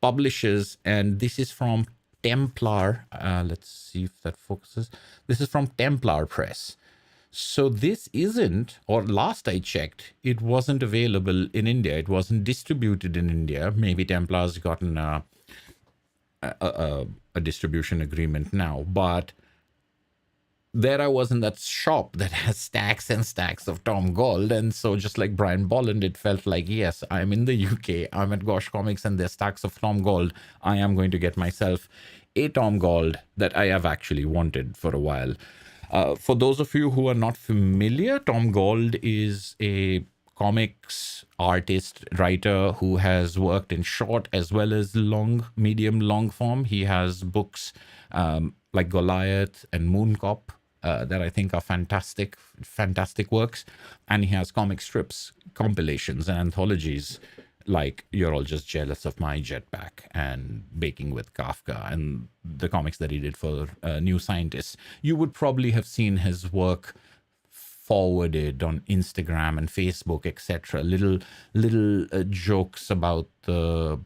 publishes, and this is from Templar. Let's see if that focuses. This is from Templar Press. So this isn't, or last I checked, it wasn't available in India. It wasn't distributed in India. Maybe Templar's gotten a distribution agreement now, but there I was in that shop that has stacks and stacks of Tom Gold. And so just like Brian Boland, it felt like, yes, I'm in the UK, I'm at Gosh Comics and there's stacks of Tom Gold. I am going to get myself a Tom Gold that I have actually wanted for a while. For those of you who are not familiar, Tom Gold is a comics artist, writer who has worked in short as well as long, medium, long form. He has books like Goliath and Mooncop that I think are fantastic, fantastic works. And he has comic strips, compilations, and anthologies like You're All Just Jealous of My Jetpack and Baking with Kafka and the comics that he did for New Scientists. You would probably have seen his work forwarded on Instagram and Facebook, etc. Little jokes about the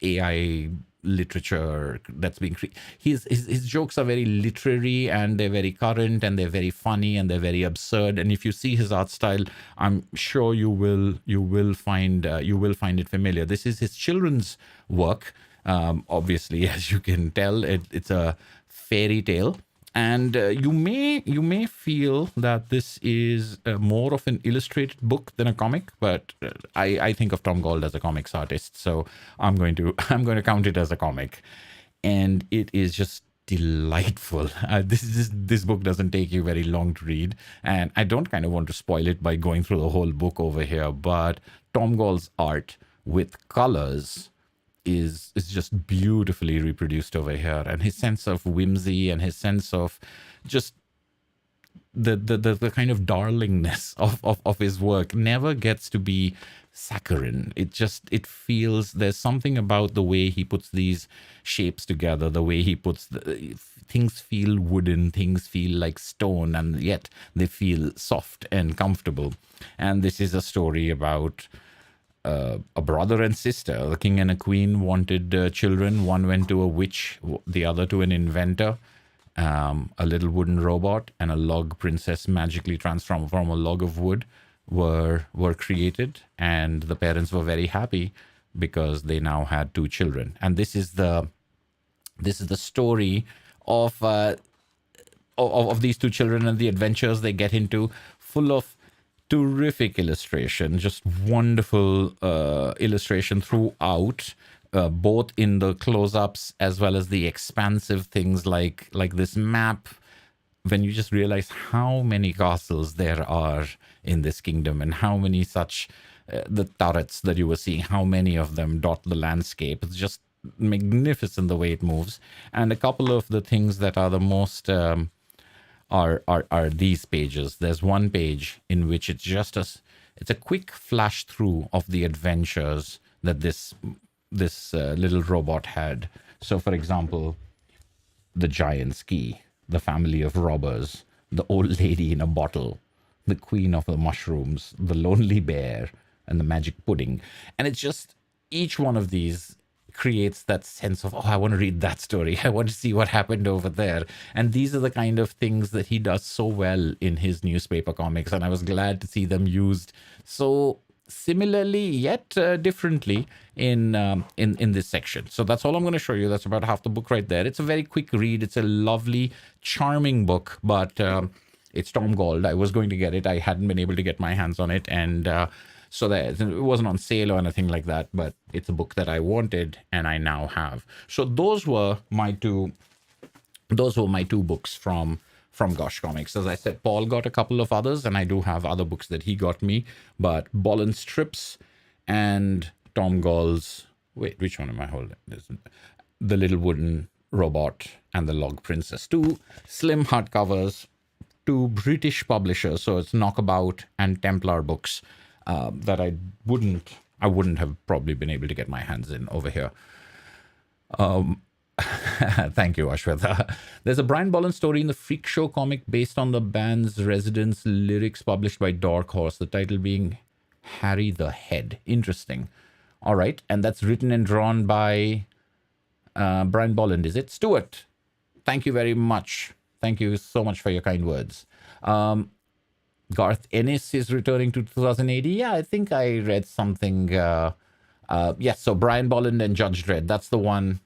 AI literature that's being created. His jokes are very literary, and they're very current, and they're very funny, and they're very absurd. And if you see his art style, I'm sure you will find it familiar. This is his children's work. Obviously, as you can tell, it's a fairy tale. And you may feel that this is more of an illustrated book than a comic, but I think of Tom Gold as a comics artist, so I'm going to count it as a comic, and it is just delightful. This book doesn't take you very long to read, and I don't kind of want to spoil it by going through the whole book over here, but Tom Gold's art with colors is just beautifully reproduced over here, and his sense of whimsy and his sense of just the kind of darlingness of his work never gets to be saccharine. It feels, there's something about the way he puts these shapes together, the way he puts things feel wooden, things feel like stone, and yet they feel soft and comfortable. And this is a story about a brother and sister. The king and a queen wanted children. One went to a witch, the other to an inventor. A little wooden robot and a log princess magically transformed from a log of wood were created, and the parents were very happy because they now had 2 children. And this is the story of these 2 children and the adventures they get into, full of terrific illustration, just wonderful illustration throughout, both in the close-ups as well as the expansive things like this map, when you just realize how many castles there are in this kingdom and how many such the turrets that you were seeing, how many of them dot the landscape. It's just magnificent the way it moves. And a couple of the things that are the most are these pages. There's one page in which it's a quick flash through of the adventures that this little robot had. So, for example, the giant's key, the family of robbers, the old lady in a bottle, the queen of the mushrooms, the lonely bear, and the magic pudding. And it's just, each one of these creates that sense of, oh, I want to read that story. I want to see what happened over there. And these are the kind of things that he does so well in his newspaper comics. And I was glad to see them used so similarly yet differently in this section. So that's all I'm going to show you. That's about half the book right there. It's a very quick read. It's a lovely, charming book, but it's Tom Gold. I was going to get it. I hadn't been able to get my hands on it, and so that it wasn't on sale or anything like that, but it's a book that I wanted and I now have. So those were my two books from Gosh Comics. As I said, Paul got a couple of others, and I do have other books that he got me, but Boland strips and Tom Gold's, wait, which one am I holding? The Little Wooden Robot and the Log Princess. 2 slim hardcovers, 2 British publishers, so it's Knockabout and Templar books that I wouldn't have probably been able to get my hands in over here. Thank you, Ashweta. There's a Brian Boland story in the Freak Show comic based on the band's Residents lyrics published by Dark Horse, the title being Harry the Head. Interesting. All right, and that's written and drawn by Brian Boland, is it? Stuart, thank you very much. Thank you so much for your kind words. Garth Ennis is returning to 2080. Yeah, I think I read something. Yes, so Brian Boland and Judge Dredd, that's the one.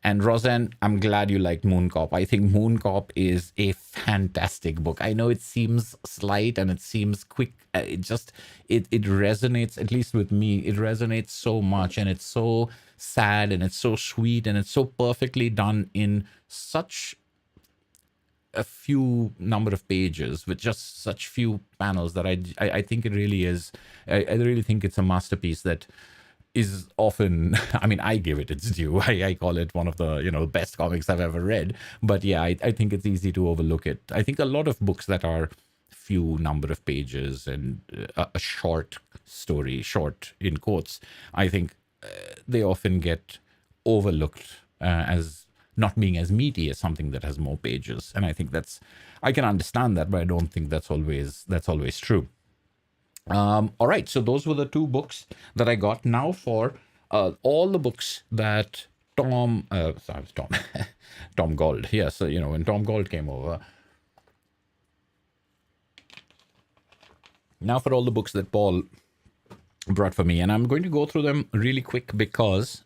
And Roseanne, I'm glad you liked Mooncop. I think Mooncop is a fantastic book. I know it seems slight and it seems quick. It resonates, at least with me, it resonates so much, and it's so sad and it's so sweet and it's so perfectly done in such a few number of pages with just such few panels that I think it really is. I really think it's a masterpiece that is often, I mean, I give it its due. I call it one of the, best comics I've ever read. But yeah, I think it's easy to overlook it. I think a lot of books that are few number of pages and a short story, short in quotes, I think they often get overlooked as not being as meaty as something that has more pages. And I think I can understand that, but I don't think that's always true. All right, so those were the two books that I got. Now for all the books that Tom Tom Gold. Yeah, so when Tom Gold came over. Now for all the books that Paul brought for me, and I'm going to go through them really quick because,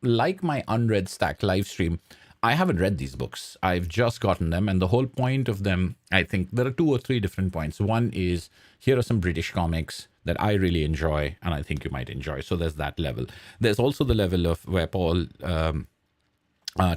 like my unread stack live stream, I haven't read these books. I've just gotten them, and the whole point of them, I think there are 2 or 3 different points. One is, here are some British comics that I really enjoy, and I think you might enjoy. So there's that level. There's also the level of where Paul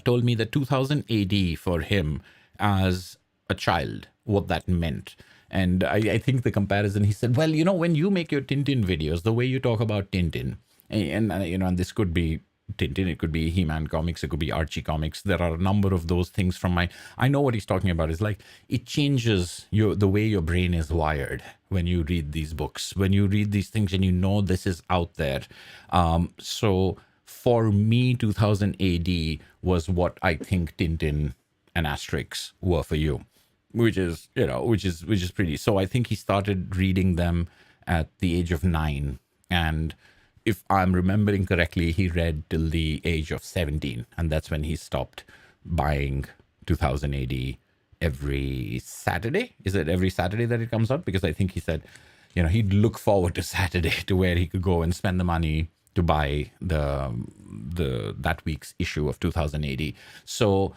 told me that 2000 AD for him as a child, what that meant. And I think the comparison, he said, well, when you make your Tintin videos, the way you talk about Tintin, and this could be Tintin, it could be He-Man comics, it could be Archie comics. There are a number of those things from I know what he's talking about. It's like, it changes the way your brain is wired when you read these books, when you read these things and this is out there. So for me, 2000 AD was what I think Tintin and Asterix were for you. Which is pretty. So I think he started reading them at the age of 9. And if I'm remembering correctly, he read till the age of 17. And that's when he stopped buying 2000 AD every Saturday. Is it every Saturday that it comes out? Because I think he said, he'd look forward to Saturday to where he could go and spend the money to buy that week's issue of 2000 AD. So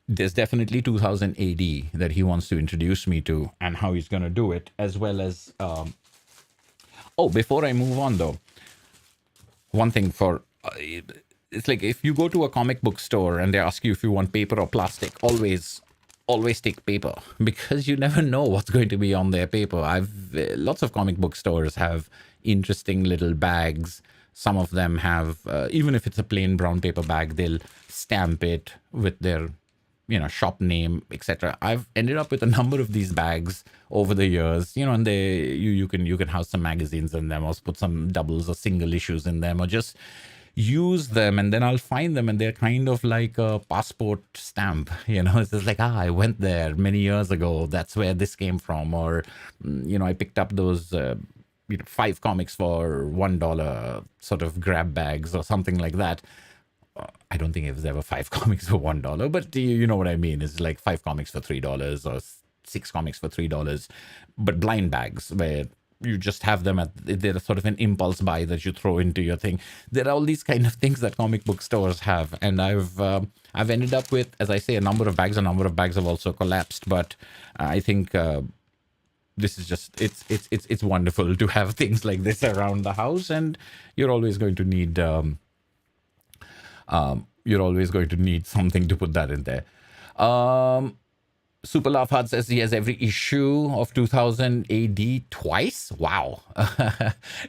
there's definitely 2000 AD that he wants to introduce me to, and how he's going to do it, as well as... before I move on, though, one thing it's like if you go to a comic book store and they ask you if you want paper or plastic, always take paper, because you never know what's going to be on their paper. Lots of comic book stores have interesting little bags. Some of them have, even if it's a plain brown paper bag, they'll stamp it with their shop name, etc. I've ended up with a number of these bags over the years, and you can house some magazines in them, or put some doubles or single issues in them, or just use them, and then I'll find them and they're kind of like a passport stamp. It's just like, I went there many years ago, that's where this came from. Or I picked up those 5 comics for $1 sort of grab bags or something like that. I don't think it was ever 5 comics for $1, but you know what I mean. It's like 5 comics for $3 or 6 comics for $3, but blind bags where you just have them they're sort of an impulse buy that you throw into your thing. There are all these kind of things that comic book stores have, and I've ended up with, as I say, a number of bags. A number of bags have also collapsed, but I think this is just it's wonderful to have things like this around the house, and you're always going to need. You're always going to need something to put that in there. Super Laugh Hard says he has every issue of 2000 AD twice. Wow.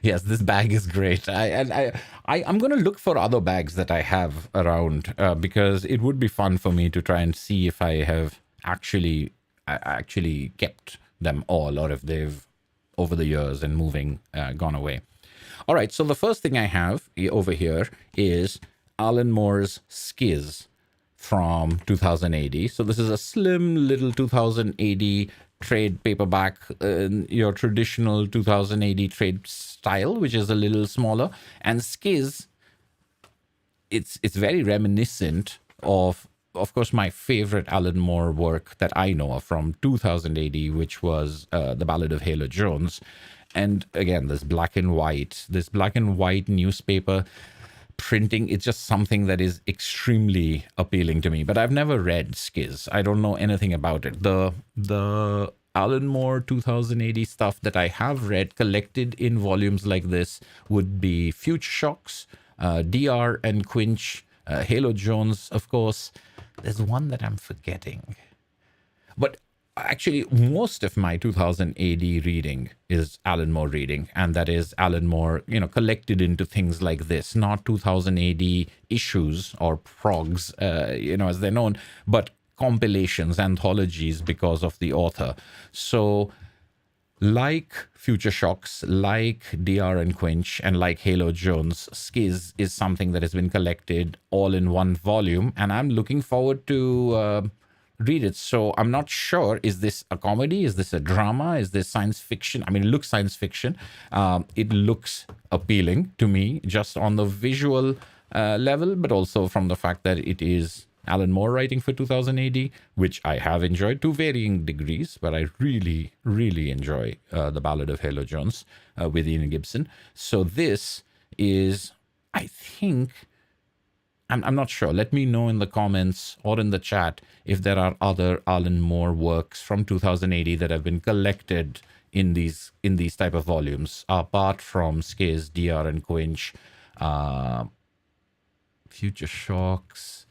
Yes, this bag is great. I'm going to look for other bags that I have around because it would be fun for me to try and see if I have actually kept them all, or if they've, over the years and moving, gone away. All right, so the first thing I have over here is Alan Moore's Skiz from 2000 AD. So this is a slim little 2000 AD trade paperback, your traditional 2000 AD trade style, which is a little smaller. And Skiz, it's very reminiscent of course, my favorite Alan Moore work that I know of from 2000 AD, which was The Ballad of Halo Jones. And again, this black and white newspaper printing, it's just something that is extremely appealing to me. But I've never read Skiz. I don't know anything about it. The Alan Moore 2000 AD stuff that I have read collected in volumes like this would be Future Shocks, DR and Quinch, Halo Jones, of course. There's one that I'm forgetting. But actually, most of my 2000 AD reading is Alan Moore reading, and that is Alan Moore, collected into things like this, not 2000 AD issues or progs, as they're known, but compilations, anthologies because of the author. So, like Future Shocks, like DR and Quinch, and like Halo Jones, Skiz is something that has been collected all in one volume, and I'm looking forward to read it. So I'm not sure, is this a comedy? Is this a drama? Is this science fiction? I mean, it looks science fiction. It looks appealing to me just on the visual level, but also from the fact that it is Alan Moore writing for 2000 AD, which I have enjoyed to varying degrees, but I really, really enjoy The Ballad of Halo Jones with Ian Gibson. So this is, I think, I'm not sure. Let me know in the comments or in the chat if there are other Alan Moore works from 2000 AD that have been collected in these type of volumes, apart from Skiz, DR, and Quinch, Future Shocks.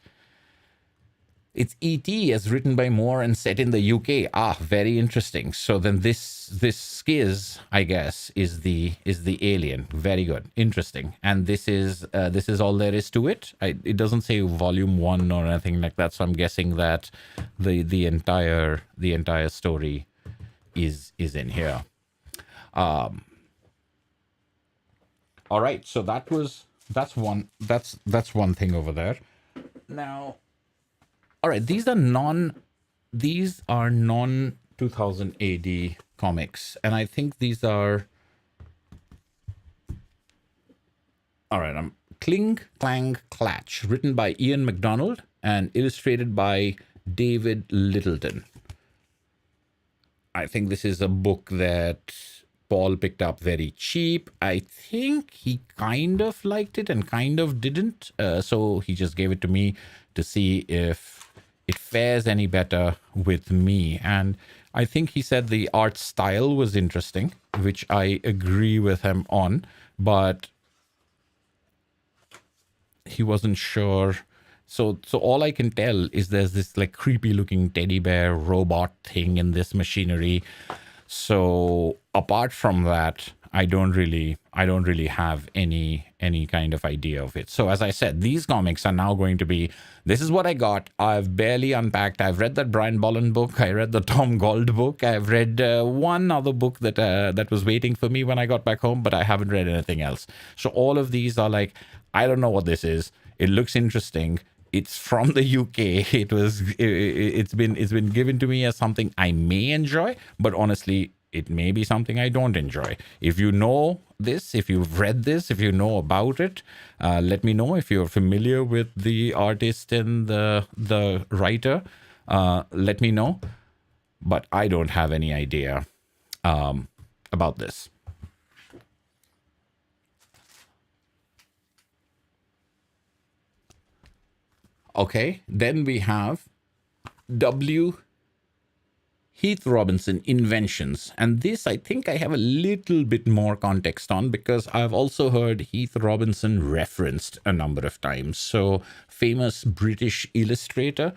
It's E.T. as written by Moore and set in the UK. Very interesting. So then this Skiz, I guess, is the alien. Very good, interesting. And this is all there is to it. It doesn't say volume 1 or anything like that. So I'm guessing that the entire story is in here. All right. So that's one thing over there. Now. All right, these are non 2000 AD comics, and I think these are. All right, Kling Clang Clatch, written by Ian MacDonald and illustrated by David Littleton. I think this is a book that Paul picked up very cheap. I think he kind of liked it and kind of didn't, so he just gave it to me to see if it fares any better with me. And I think he said the art style was interesting, which I agree with him on, but he wasn't sure. So all I can tell is there's this like creepy looking teddy bear robot thing in this machinery. So apart from that, I don't really have any kind of idea of it. So as I said, these comics are now going to be, this is what I got. I've barely unpacked. I've read that Brian Boland book. I read the Tom Gold book. I've read one other book that was waiting for me when I got back home, but I haven't read anything else. So all of these are like, I don't know what this is. It looks interesting. It's from the UK. It's been given to me as something I may enjoy, but honestly, it may be something I don't enjoy. If you know this, if you've read this, if you know about it, let me know. If you're familiar with the artist and the writer, let me know. But I don't have any idea about this. Okay, then we have W. Heath Robinson Inventions. And this, I think I have a little bit more context on because I've also heard Heath Robinson referenced a number of times. So, famous British illustrator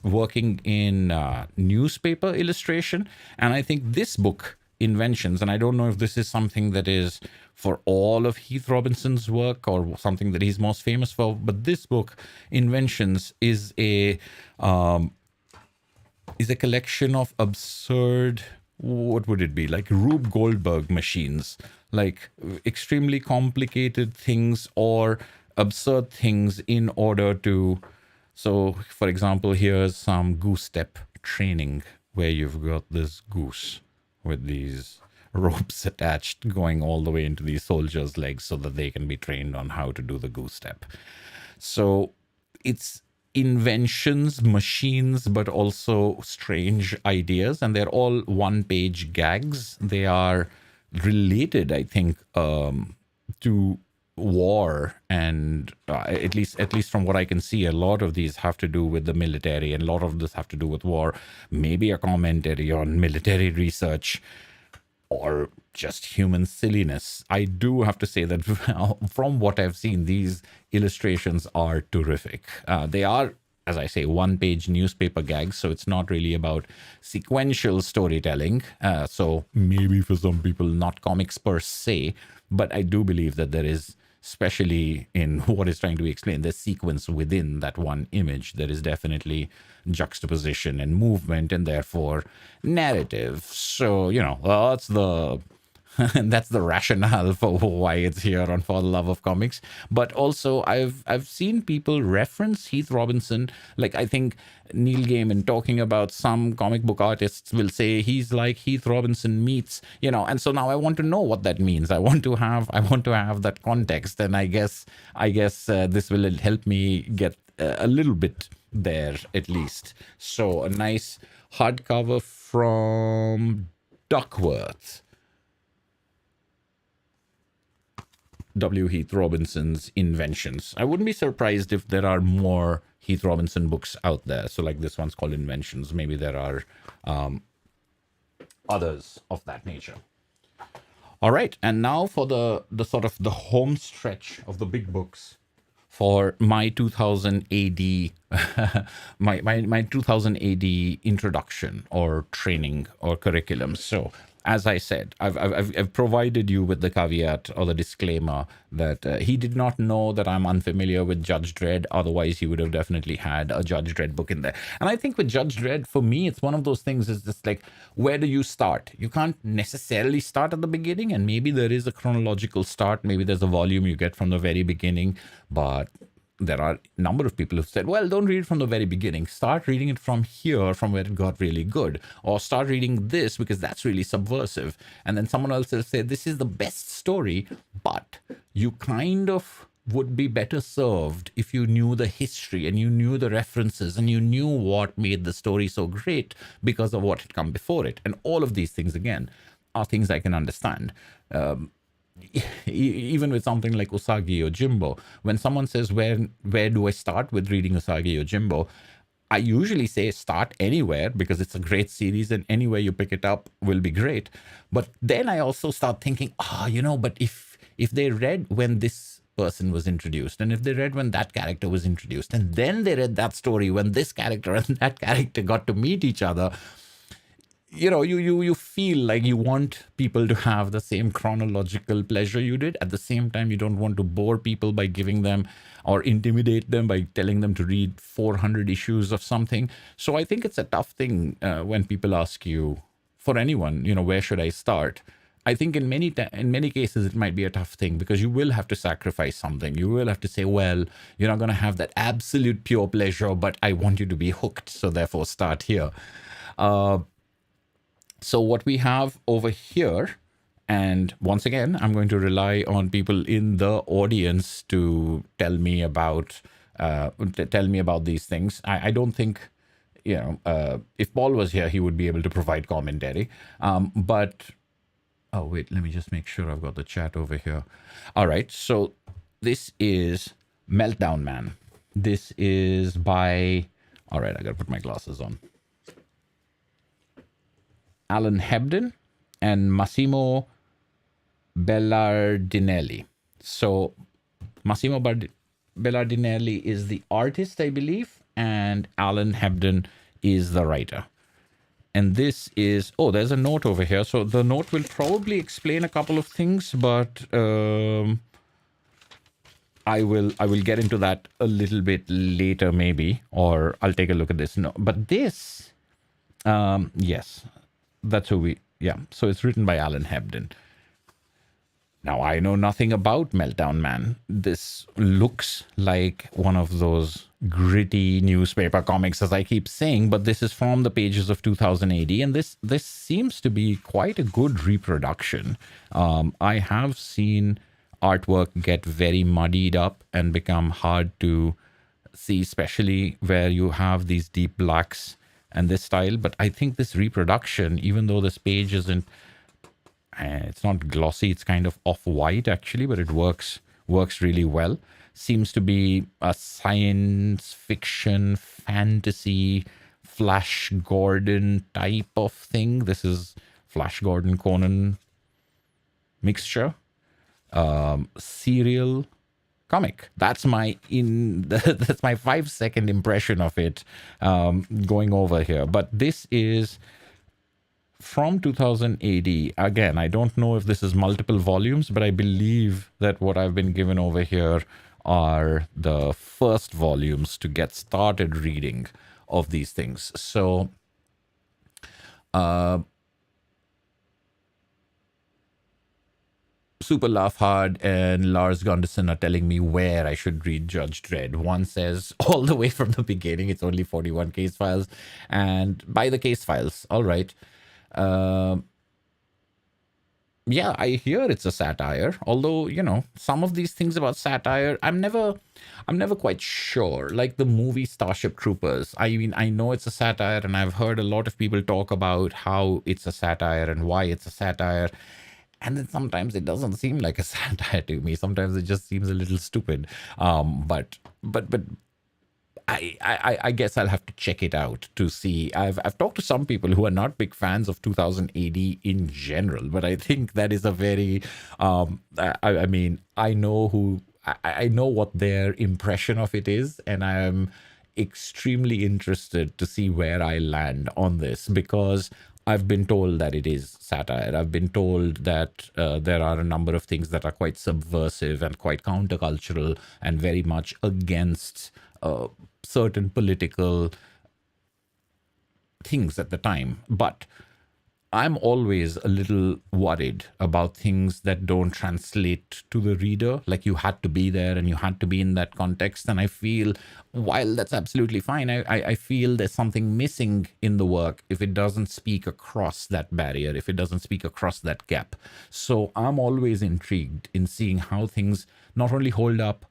working in newspaper illustration. And I think this book, Inventions, and I don't know if this is something that is for all of Heath Robinson's work or something that he's most famous for, but this book, Inventions, is a collection of absurd, what would it be, like Rube Goldberg machines, like extremely complicated things or absurd things in order to, so for example, here's some goose step training where you've got this goose with these ropes attached going all the way into these soldiers' legs so that they can be trained on how to do the goose step. So it's inventions, machines, but also strange ideas, and they're all one-page gags. They are related, I think, to war, and at least from what I can see, a lot of these have to do with the military, and a lot of this have to do with war. Maybe a commentary on military research, or just human silliness. I do have to say that from what I've seen, these illustrations are terrific. They are as I say, one-page newspaper gags. So it's not really about sequential storytelling. So maybe for some people, not comics per se, but I do believe that there is, especially in what is trying to be explained, the sequence within that one image. There is definitely juxtaposition and movement, and therefore narrative. So, that's the that's the rationale for why it's here on For the Love of Comics. But also, I've seen people reference Heath Robinson. Like, I think Neil Gaiman talking about some comic book artists will say he's like Heath Robinson meets, and so now I want to know what that means. I want to have that context, and I guess this will help me get a little bit there at least. So a nice hardcover from Duckworth. W. Heath Robinson's Inventions. I wouldn't be surprised if there are more Heath Robinson books out there. So like this one's called Inventions. Maybe there are others of that nature. All right. And now for the sort of the home stretch of the big books for my 2000 AD, my 2000 AD introduction or training or curriculum. So as I said, I've provided you with the caveat or the disclaimer that he did not know that I'm unfamiliar with Judge Dredd. Otherwise, he would have definitely had a Judge Dredd book in there. And I think with Judge Dredd, for me, it's one of those things is just like, where do you start? You can't necessarily start at the beginning, and maybe there is a chronological start. Maybe there's a volume you get from the very beginning, but there are a number of people who've said, well, don't read from the very beginning. Start reading it from here, from where it got really good. Or start reading this because that's really subversive. And then someone else will say, this is the best story, but you kind of would be better served if you knew the history and you knew the references and you knew what made the story so great because of what had come before it. And all of these things, again, are things I can understand. Even with something like Usagi Yojimbo, when someone says, where do I start with reading Usagi Yojimbo, I usually say start anywhere because it's a great series and anywhere you pick it up will be great. But then I also start thinking, but if they read when this person was introduced, and if they read when that character was introduced, and then they read that story when this character and that character got to meet each other, you feel like you want people to have the same chronological pleasure you did. At the same time, you don't want to bore people by giving them or intimidate them by telling them to read 400 issues of something. So I think it's a tough thing when people ask you, for anyone, where should I start? I think in many cases, it might be a tough thing because you will have to sacrifice something. You will have to say, well, you're not going to have that absolute pure pleasure, but I want you to be hooked. So therefore, start here. So what we have over here, and once again, I'm going to rely on people in the audience to tell me about these things. I don't think, if Paul was here, he would be able to provide commentary. But oh wait, let me just make sure I've got the chat over here. All right, so this is Meltdown Man. This is by. All right, I gotta put my glasses on. Alan Hebden and Massimo Bellardinelli. So Massimo Bellardinelli is the artist, I believe, and Alan Hebden is the writer. And this is, there's a note over here. So the note will probably explain a couple of things, but I will get into that a little bit later maybe, or I'll take a look at this. No, but this, yes. That's who so it's written by Alan Hebden. Now, I know nothing about Meltdown Man. This looks like one of those gritty newspaper comics, as I keep saying, but this is from the pages of 2000 AD, and this seems to be quite a good reproduction. I have seen artwork get very muddied up and become hard to see, especially where you have these deep blacks and this style, but I think this reproduction, even though this page isn't, it's not glossy, it's kind of off-white actually, but it works really well. Seems to be a science fiction, fantasy, Flash Gordon type of thing. This is Flash Gordon Conan mixture. Serial comic. That's my that's my 5-second impression of it going over here. But this is from 2000 AD. Again, I don't know if this is multiple volumes, but I believe that what I've been given over here are the first volumes to get started reading of these things. So Super Laugh Hard and Lars Gunderson are telling me where I should read Judge Dredd. One says all the way from the beginning, it's only 41 case files, and by the case files. All right. Yeah, I hear it's a satire. Although, some of these things about satire, I'm never quite sure. Like the movie Starship Troopers. I mean, I know it's a satire, and I've heard a lot of people talk about how it's a satire and why it's a satire. And then sometimes it doesn't seem like a satire to me. Sometimes it just seems a little stupid. But I guess I'll have to check it out to see. I've talked to some people who are not big fans of 2000 AD in general, but I think that is a very I mean, I know what their impression of it is, and I am extremely interested to see where I land on this, because I've been told that it is satire. I've been told that there are a number of things that are quite subversive and quite countercultural and very much against certain political things at the time. But I'm always a little worried about things that don't translate to the reader. Like, you had to be there and you had to be in that context. And I feel, while that's absolutely fine, I feel there's something missing in the work if it doesn't speak across that barrier, if it doesn't speak across that gap. So I'm always intrigued in seeing how things not only hold up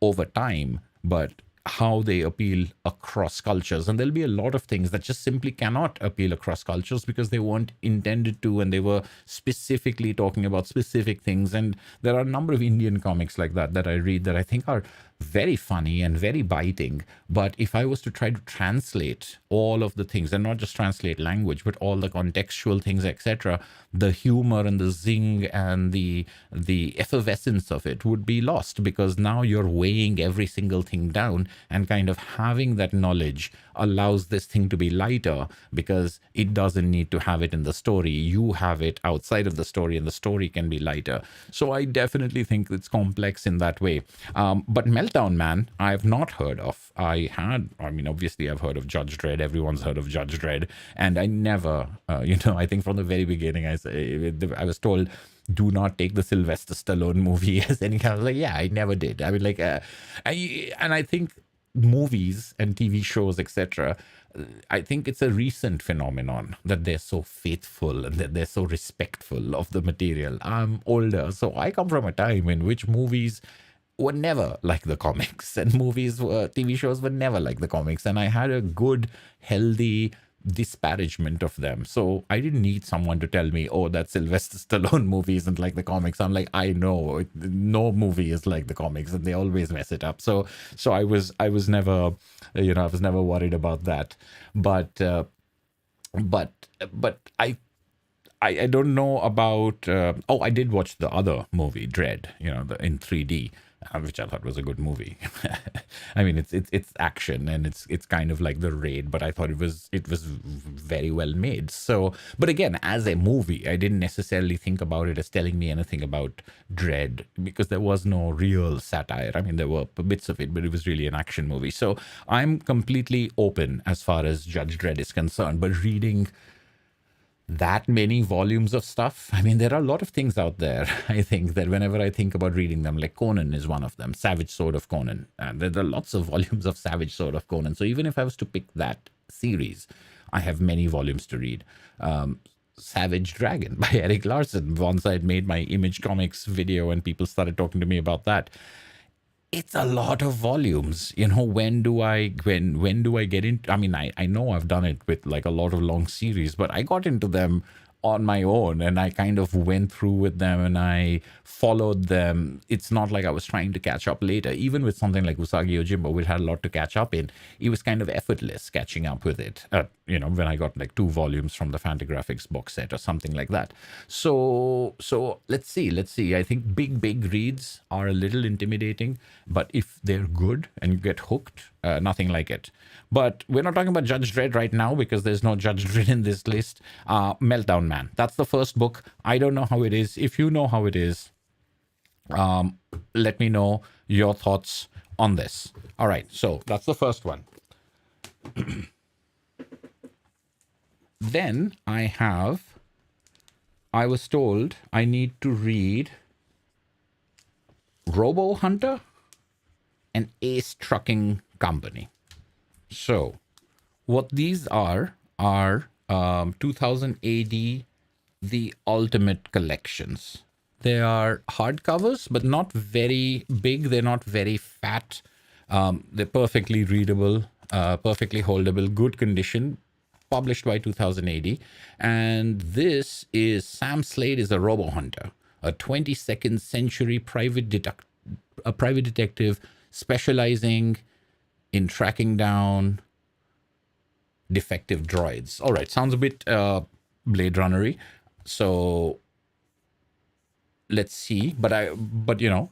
over time, but how they appeal across cultures. And there'll be a lot of things that just simply cannot appeal across cultures because they weren't intended to, and they were specifically talking about specific things. And there are a number of Indian comics like that I read that I think are very funny and very biting. But if I was to try to translate all of the things, and not just translate language, but all the contextual things, etc., the humor and the zing and the effervescence of it would be lost, because now you're weighing every single thing down, and kind of having that knowledge allows this thing to be lighter, because it doesn't need to have it in the story. You have it outside of the story, and the story can be lighter. So I definitely think it's complex in that way. But Meltdown Man, I've not heard of. Obviously I've heard of Judge Dredd. Everyone's heard of Judge Dredd. And I never, I think from the very beginning, I was told, do not take the Sylvester Stallone movie as any kind of, like, yeah, I never did. I mean, like, I think movies and TV shows, etc., I think it's a recent phenomenon that they're so faithful and that they're so respectful of the material. I'm older, so I come from a time in which movies were never like the comics, and TV shows were never like the comics, and I had a good, healthy disparagement of them. So I didn't need someone to tell me, oh, that Sylvester Stallone movie isn't like the comics. I'm like, I know no movie is like the comics, and they always mess it up. So I was never, I was never worried about that. But I don't know about. I did watch the other movie, Dread, in 3D. Which I thought was a good movie. I mean, it's action, and it's kind of like The Raid, but I thought it was very well made. So, but again, as a movie, I didn't necessarily think about it as telling me anything about Dread, because there was no real satire. I mean, there were bits of it, but it was really an action movie. So I'm completely open as far as Judge Dredd is concerned. But reading that many volumes of stuff, I mean, there are a lot of things out there, I think, that whenever I think about reading them, like Conan is one of them, Savage Sword of Conan, and there are lots of volumes of Savage Sword of Conan. So even if I was to pick that series, I have many volumes to read. Savage Dragon by Eric Larson. Once I'd made my Image Comics video and people started talking to me about that, it's a lot of volumes. When do I get into? I mean, I know I've done it with like a lot of long series, but I got into them on my own, and I kind of went through with them and I followed them. It's not like I was trying to catch up later. Even with something like Usagi Yojimbo, we had a lot to catch up in. It was kind of effortless catching up with it, when I got like 2 volumes from the Fantagraphics box set or something like that. So let's see. I think big reads are a little intimidating, but if they're good and you get hooked, nothing like it. But we're not talking about Judge Dredd right now because there's no Judge Dredd in this list. Meltdown Man. That's the first book. I don't know how it is. If you know how it is, let me know your thoughts on this. All right. So that's the first one. Then I was told I need to read Robo Hunter and Ace Trucking Company. So what these are 2000 AD, the Ultimate Collections. They are hardcovers, but not very big. They're not very fat. They're perfectly readable, perfectly holdable, good condition, published by 2000 AD. And this is Sam Slade is a Robo Hunter, a 22nd century private detective specializing in tracking down defective droids. All right, sounds a bit Blade Runner-y. So let's see. But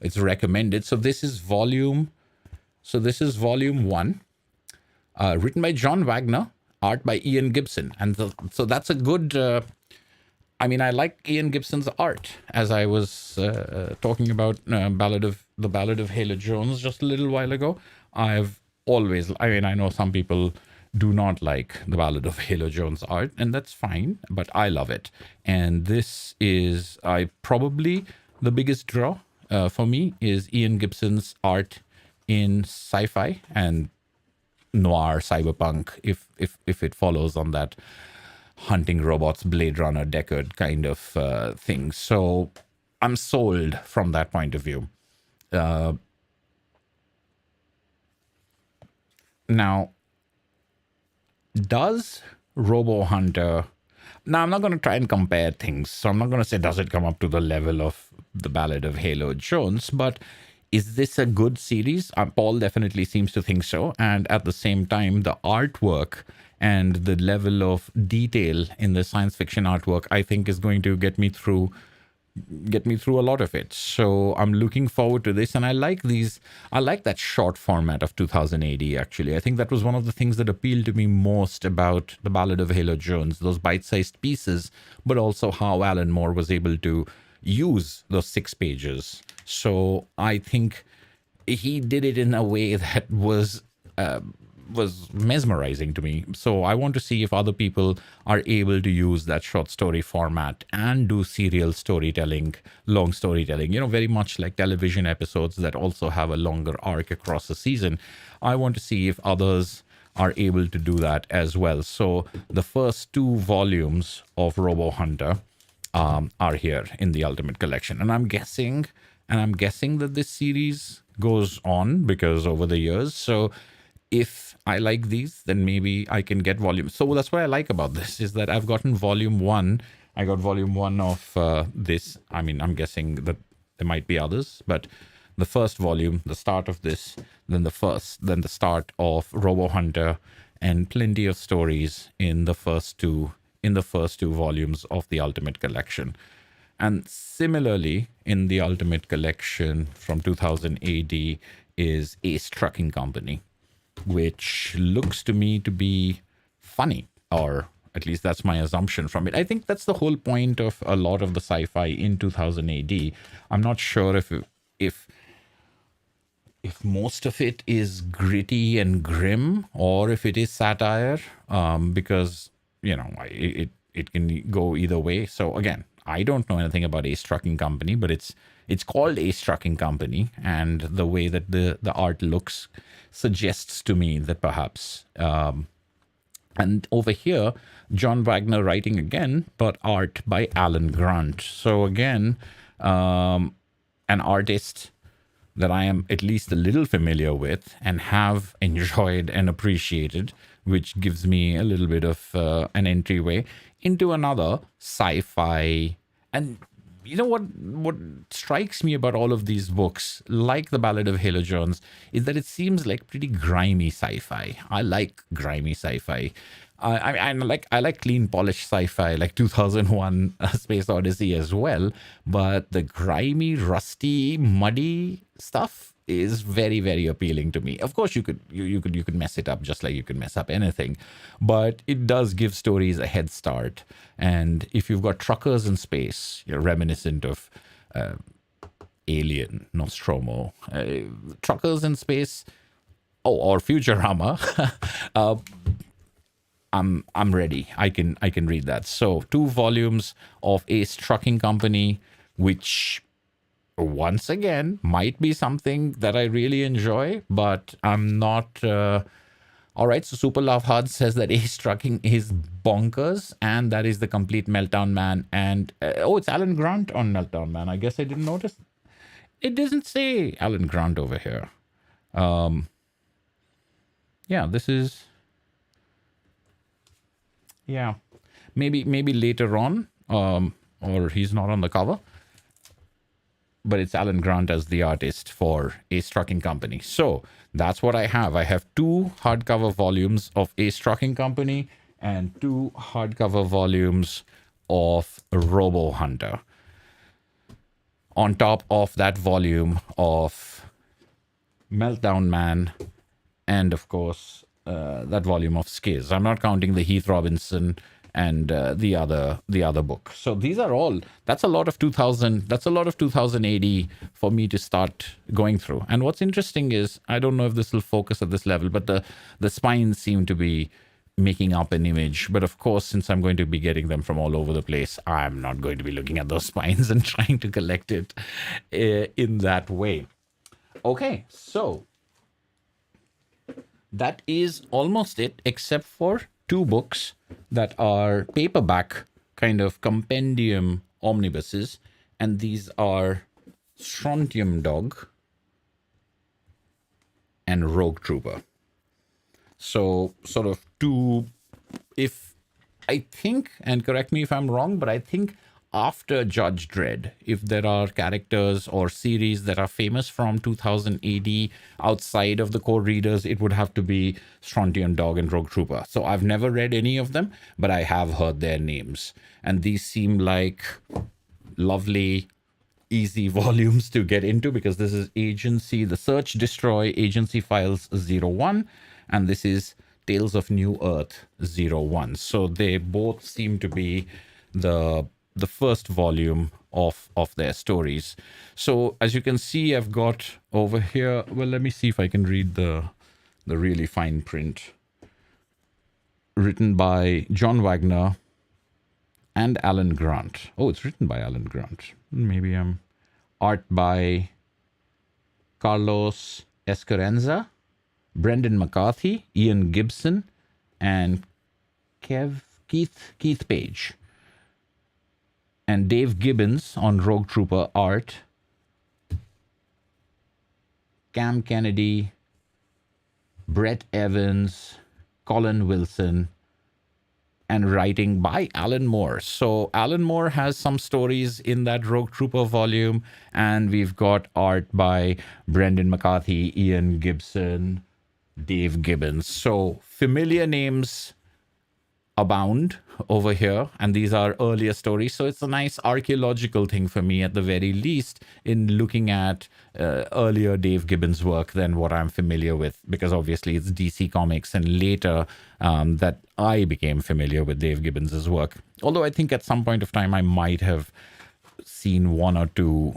it's recommended. So this is volume 1, written by John Wagner, art by Ian Gibson, and so that's a good. I like Ian Gibson's art, as I was talking about the Ballad of Halo Jones just a little while ago. I've always, I know some people do not like the Ballad of Halo Jones art, and that's fine, but I love it. And this is, probably the biggest draw for me is Ian Gibson's art in sci-fi and noir cyberpunk, if it follows on that hunting robots, Blade Runner, Deckard kind of thing. So I'm sold from that point of view. Now, does Robo Hunter... Now, I'm not going to try and compare things. So I'm not going to say, does it come up to the level of the Ballad of Halo Jones? But is this a good series? Paul definitely seems to think so. And at the same time, the artwork and the level of detail in the science fiction artwork, I think, is going to get me through a lot of it. So I'm looking forward to this, and I like that short format of 2000 AD. Actually, I think that was one of the things that appealed to me most about the Ballad of Halo Jones, those bite-sized pieces, but also how Alan Moore was able to use those 6 pages. So I think he did it in a way that was mesmerizing to me. So I want to see if other people are able to use that short story format and do serial storytelling, long storytelling, very much like television episodes that also have a longer arc across a season. I want to see if others are able to do that as well. So the first 2 volumes of Robo Hunter are here in the Ultimate Collection. And I'm guessing that this series goes on because over the years. So if I like these, then maybe I can get volume. So that's what I like about this, is that I've gotten volume 1. I got volume 1 of this. I'm guessing that there might be others, but the first volume, the start of this, then the start of Robo Hunter, and plenty of stories in the first two volumes of the Ultimate Collection. And similarly, in the Ultimate Collection from 2000 AD is Ace Trucking Company, which looks to me to be funny, or at least that's my assumption from it. I think that's the whole point of a lot of the sci-fi in 2000 AD. I'm not sure if most of it is gritty and grim, or if it is satire, because it can go either way. So again, I don't know anything about Ace Trucking Company, but it's called Ace Trucking Company, and the way that the art looks suggests to me that perhaps, and over here, John Wagner writing again, but art by Alan Grant. So again, an artist that I am at least a little familiar with and have enjoyed and appreciated, which gives me a little bit of an entryway into another sci-fi. And you know what strikes me about all of these books, like The Ballad of Halo Jones, is that it seems like pretty grimy sci-fi. I like grimy sci-fi. I like clean, polished sci-fi, like 2001: A Space Odyssey as well. But the grimy, rusty, muddy stuff is very, very appealing to me. Of course, you could mess it up just like you could mess up anything, but it does give stories a head start. And if you've got truckers in space, you're reminiscent of Alien, Nostromo, truckers in space, or Futurama. I'm ready. I can read that. So 2 volumes of Ace Trucking Company, which once again might be something that I really enjoy, but I'm not. All right, so Super Love Hard says that Ace Trucking is bonkers, and that is the complete Meltdown Man. And it's Alan Grant on Meltdown Man. I guess I didn't notice. It doesn't say Alan Grant over here. Yeah, this is. Yeah, maybe later on, or he's not on the cover, but it's Alan Grant as the artist for Ace Trucking Company. So that's what I have. I have 2 hardcover volumes of Ace Trucking Company and 2 hardcover volumes of Robo Hunter, on top of that volume of Meltdown Man, and of course that volume of Skiz. I'm not counting the Heath Robinson and the other book. So these are all. That's a lot of 2000. That's a lot of 2000 AD for me to start going through. And what's interesting is, I don't know if this will focus at this level, but the spines seem to be making up an image. But of course, since I'm going to be getting them from all over the place, I'm not going to be looking at those spines and trying to collect it in that way. Okay, so that is almost it, except for 2 books that are paperback kind of compendium omnibuses. And these are Strontium Dog and Rogue Trooper. So sort of 2, if I think, and correct me if I'm wrong, but I think after Judge Dredd, if there are characters or series that are famous from 2000 AD outside of the core readers, it would have to be Strontium Dog and Rogue Trooper. So I've never read any of them, but I have heard their names. And these seem like lovely, easy volumes to get into, because this is Agency, the Search Destroy Agency Files 01, and this is Tales of New Earth 01. So they both seem to be the first volume of their stories. So as you can see, I've got over here, well, let me see if I can read the really fine print. Written by John Wagner and Alan Grant. Oh, it's written by Alan Grant. Maybe art by Carlos Escarenza, Brendan McCarthy, Ian Gibson, and Keith Page. And Dave Gibbons on Rogue Trooper art. Cam Kennedy, Brett Evans, Colin Wilson, and writing by Alan Moore. So Alan Moore has some stories in that Rogue Trooper volume, and we've got art by Brendan McCarthy, Ian Gibson, Dave Gibbons. So familiar names abound over here, and these are earlier stories, so it's a nice archaeological thing for me at the very least in looking at earlier Dave Gibbons work than what I'm familiar with, because obviously it's DC Comics and later that I became familiar with Dave Gibbons's work. Although I think at some point of time I might have seen 1 or 2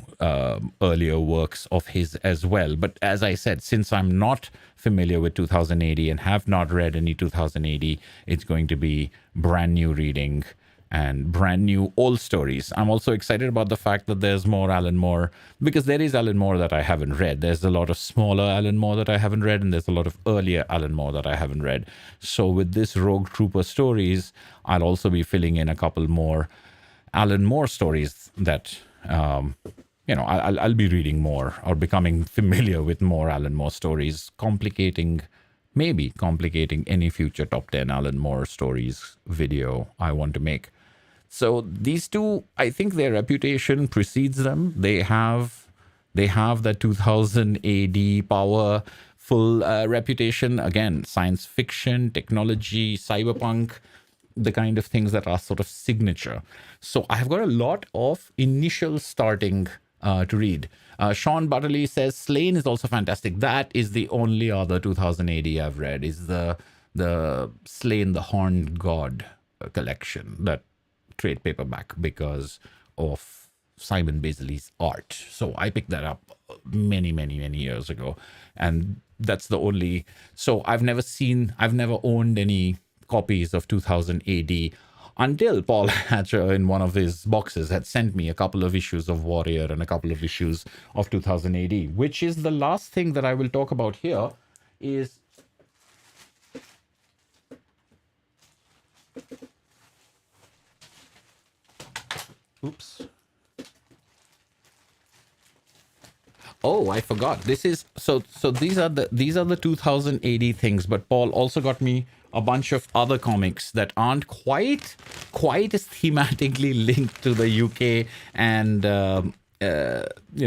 earlier works of his as well. But as I said, since I'm not familiar with 2000 AD and have not read any 2000 AD, it's going to be brand new reading and brand new old stories. I'm also excited about the fact that there's more Alan Moore, because there is Alan Moore that I haven't read. There's a lot of smaller Alan Moore that I haven't read, and there's a lot of earlier Alan Moore that I haven't read. So with this Rogue Trooper stories, I'll also be filling in a couple more Alan Moore stories that I'll be reading more or becoming familiar with more Alan Moore stories, maybe complicating any future top 10 Alan Moore stories video I want to make. So these two, I think their reputation precedes them. They have the 2000 AD powerful reputation. Again, science fiction, technology, cyberpunk, the kind of things that are sort of signature. So I've got a lot of initial starting to read. Sean Butterly says Slain is also fantastic. That is the only other 2000 AD I've read, is the Slain the Horned God collection, that trade paperback, because of Simon Basili's art. So I picked that up many, many, many years ago. And that's the only... So I've never owned any copies of 2000 AD until Paul Hatcher in one of his boxes had sent me a couple of issues of Warrior and a couple of issues of 2000 AD, which is the last thing that I will talk about here. Is oops. Oh, I forgot. This is so these are the 2000 AD things, but Paul also got me a bunch of other comics that aren't quite as thematically linked to the UK and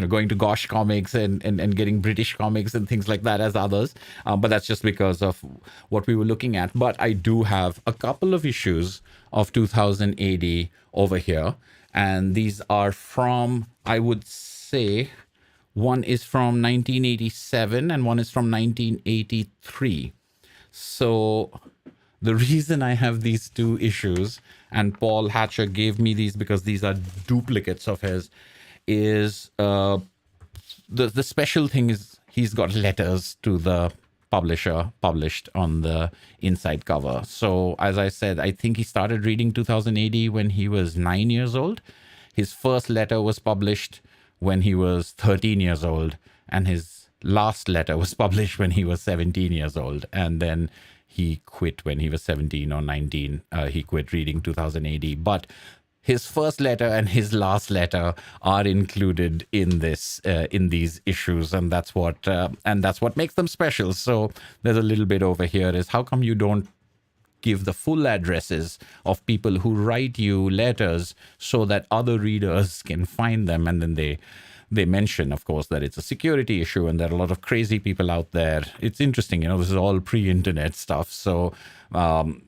going to Gosh Comics and getting British comics and things like that as others. But that's just because of what we were looking at. But I do have a couple of issues of 2000 AD over here. And these are from, I would say, one is from 1987 and one is from 1983. So the reason I have these two issues, and Paul Hatcher gave me these because these are duplicates of his, is the special thing is he's got letters to the publisher published on the inside cover. So as I said, I think he started reading 2000 AD when he was 9 years old. His first letter was published when he was 13 years old, and his last letter was published when he was 17 years old. And then he quit when he was 17 or 19. He quit reading 2000 AD. But his first letter and his last letter are included in these issues, and that's what makes them special. So there's a little bit over here is, how come you don't give the full addresses of people who write you letters so that other readers can find them? And then they mention, of course, that it's a security issue and there are a lot of crazy people out there. It's interesting, this is all pre-internet stuff. So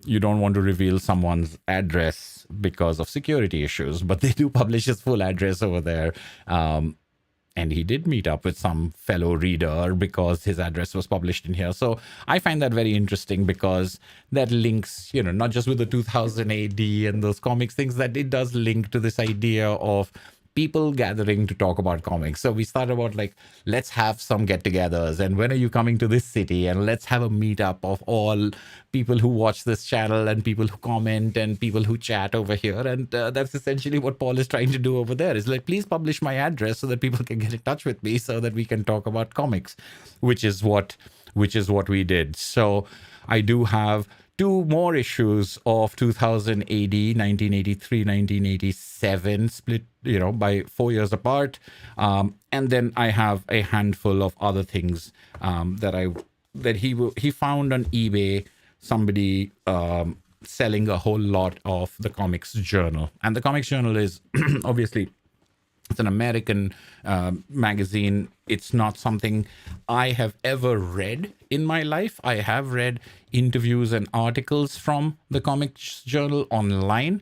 you don't want to reveal someone's address because of security issues, but they do publish his full address over there. And he did meet up with some fellow reader because his address was published in here. So I find that very interesting because that links, not just with the 2000 AD and those comics things, that it does link to this idea of people gathering to talk about comics. So we started about let's have some get-togethers, and when are you coming to this city, and let's have a meetup of all people who watch this channel and people who comment and people who chat over here. And that's essentially what Paul is trying to do over there, is please publish my address so that people can get in touch with me so that we can talk about comics, which is what we did. So I do have two more issues of 2000 AD, 1983, 1987, split, by 4 years apart. And then I have a handful of other things that he found on eBay, somebody selling a whole lot of the Comics Journal. And the Comics Journal is obviously, it's an American magazine. It's not something I have ever read in my life. I have read interviews and articles from the Comics Journal online,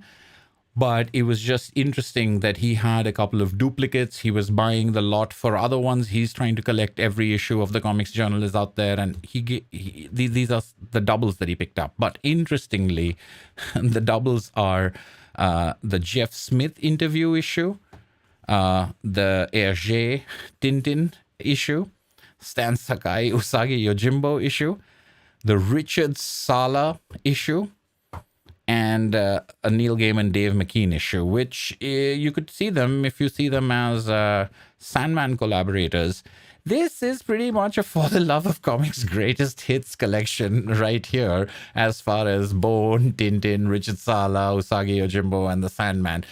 but it was just interesting that he had a couple of duplicates. He was buying the lot for other ones. He's trying to collect every issue of the Comics Journal is out there, and these are the doubles that he picked up. But interestingly, the doubles are the Jeff Smith interview issue, the Hergé Tintin issue, Stan Sakai Usagi Yojimbo issue, the Richard Sala issue, and a Neil Gaiman Dave McKean issue, which you could see them if you see them as Sandman collaborators. This is pretty much a For the Love of Comics greatest hits collection right here, as far as Bone, Tintin, Richard Sala, Usagi Yojimbo, and the Sandman.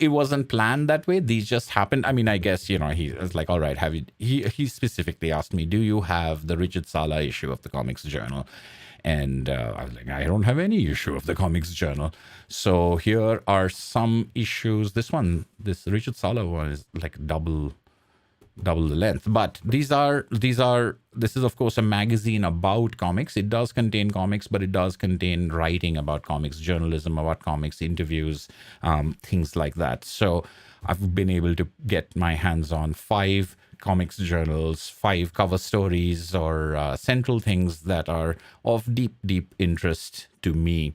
It wasn't planned that way. These just happened. I mean, I guess, he was like, all right, have you? He specifically asked me, do you have the Richard Sala issue of the Comics Journal? And I was like, I don't have any issue of the Comics Journal. So here are some issues. This Richard Sala one is like double the length, but this is of course a magazine about comics. It does contain comics, but it does contain writing about comics, journalism about comics, interviews, things like that. So I've been able to get my hands on 5 comics journals, 5 cover stories, or central things that are of deep interest to me.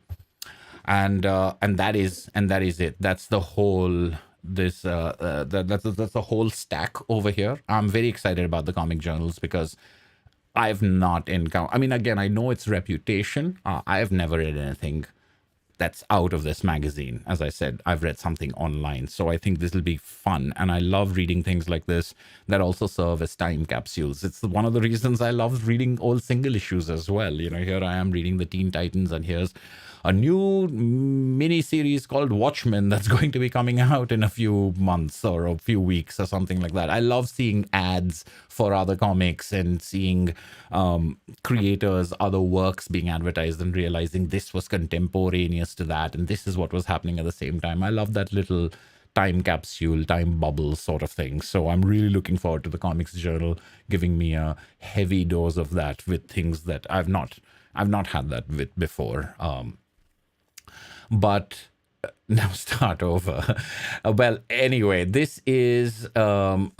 And that is it. That's the whole that's the whole stack over here. I'm very excited about the comic journals because I've not encountered. I mean, again, I know its reputation. I have never read anything that's out of this magazine. As I said, I've read something online, so I think this will be fun. And I love reading things like this that also serve as time capsules. It's one of the reasons I love reading old single issues as well. Here I am reading the Teen Titans, and here's a new mini series called Watchmen that's going to be coming out in a few months or a few weeks or something like that. I love seeing ads for other comics and seeing creators, other works being advertised and realizing this was contemporaneous to that and this is what was happening at the same time. I love that little time capsule, time bubble sort of thing. So I'm really looking forward to the Comics Journal giving me a heavy dose of that with things that I've not had that with before. But now start over. Well, anyway, this is wait,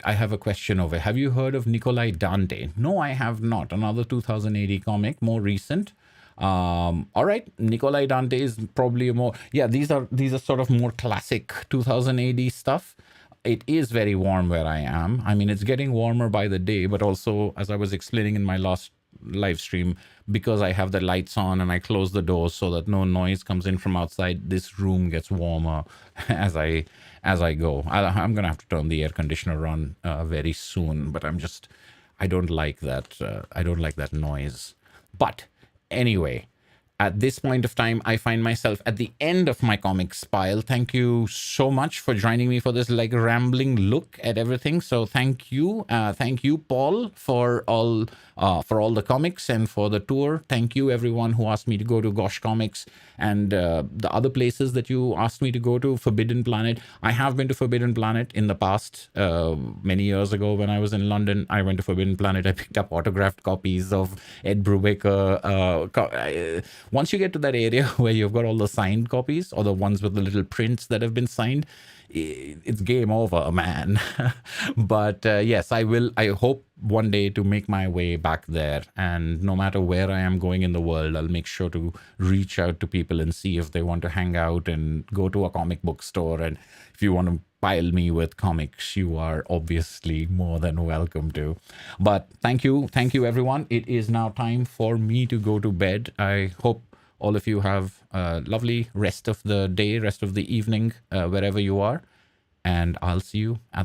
I have a question over. Have you heard of Nikolai Dante? No, I have not. Another 2080 comic, more recent. All right, Nikolai Dante is probably these are sort of more classic 2080 stuff. It is very warm where I am. I mean, it's getting warmer by the day, but also, as I was explaining in my last live stream, because I have the lights on and I close the doors so that no noise comes in from outside, this room gets warmer as I go. I'm gonna have to turn the air conditioner on very soon, but I don't like that noise. But anyway, at this point of time, I find myself at the end of my comics pile. Thank you so much for joining me for this rambling look at everything. So thank you, Paul, for all the comics and for the tour. Thank you, everyone who asked me to go to Gosh Comics and the other places that you asked me to go to. Forbidden Planet. I have been to Forbidden Planet in the past. Many years ago when I was in London, I went to Forbidden Planet. I picked up autographed copies of Ed Brubaker. Once you get to that area where you've got all the signed copies or the ones with the little prints that have been signed, it's game over, man. But yes, I hope one day to make my way back there, and no matter where I am going in the world, I'll make sure to reach out to people and see if they want to hang out and go to a comic book store. And if you want to pile me with comics, you are obviously more than welcome to. But thank you everyone. It is now time for me to go to bed. I hope all of you have a lovely rest of the day, rest of the evening, wherever you are, and I'll see you at the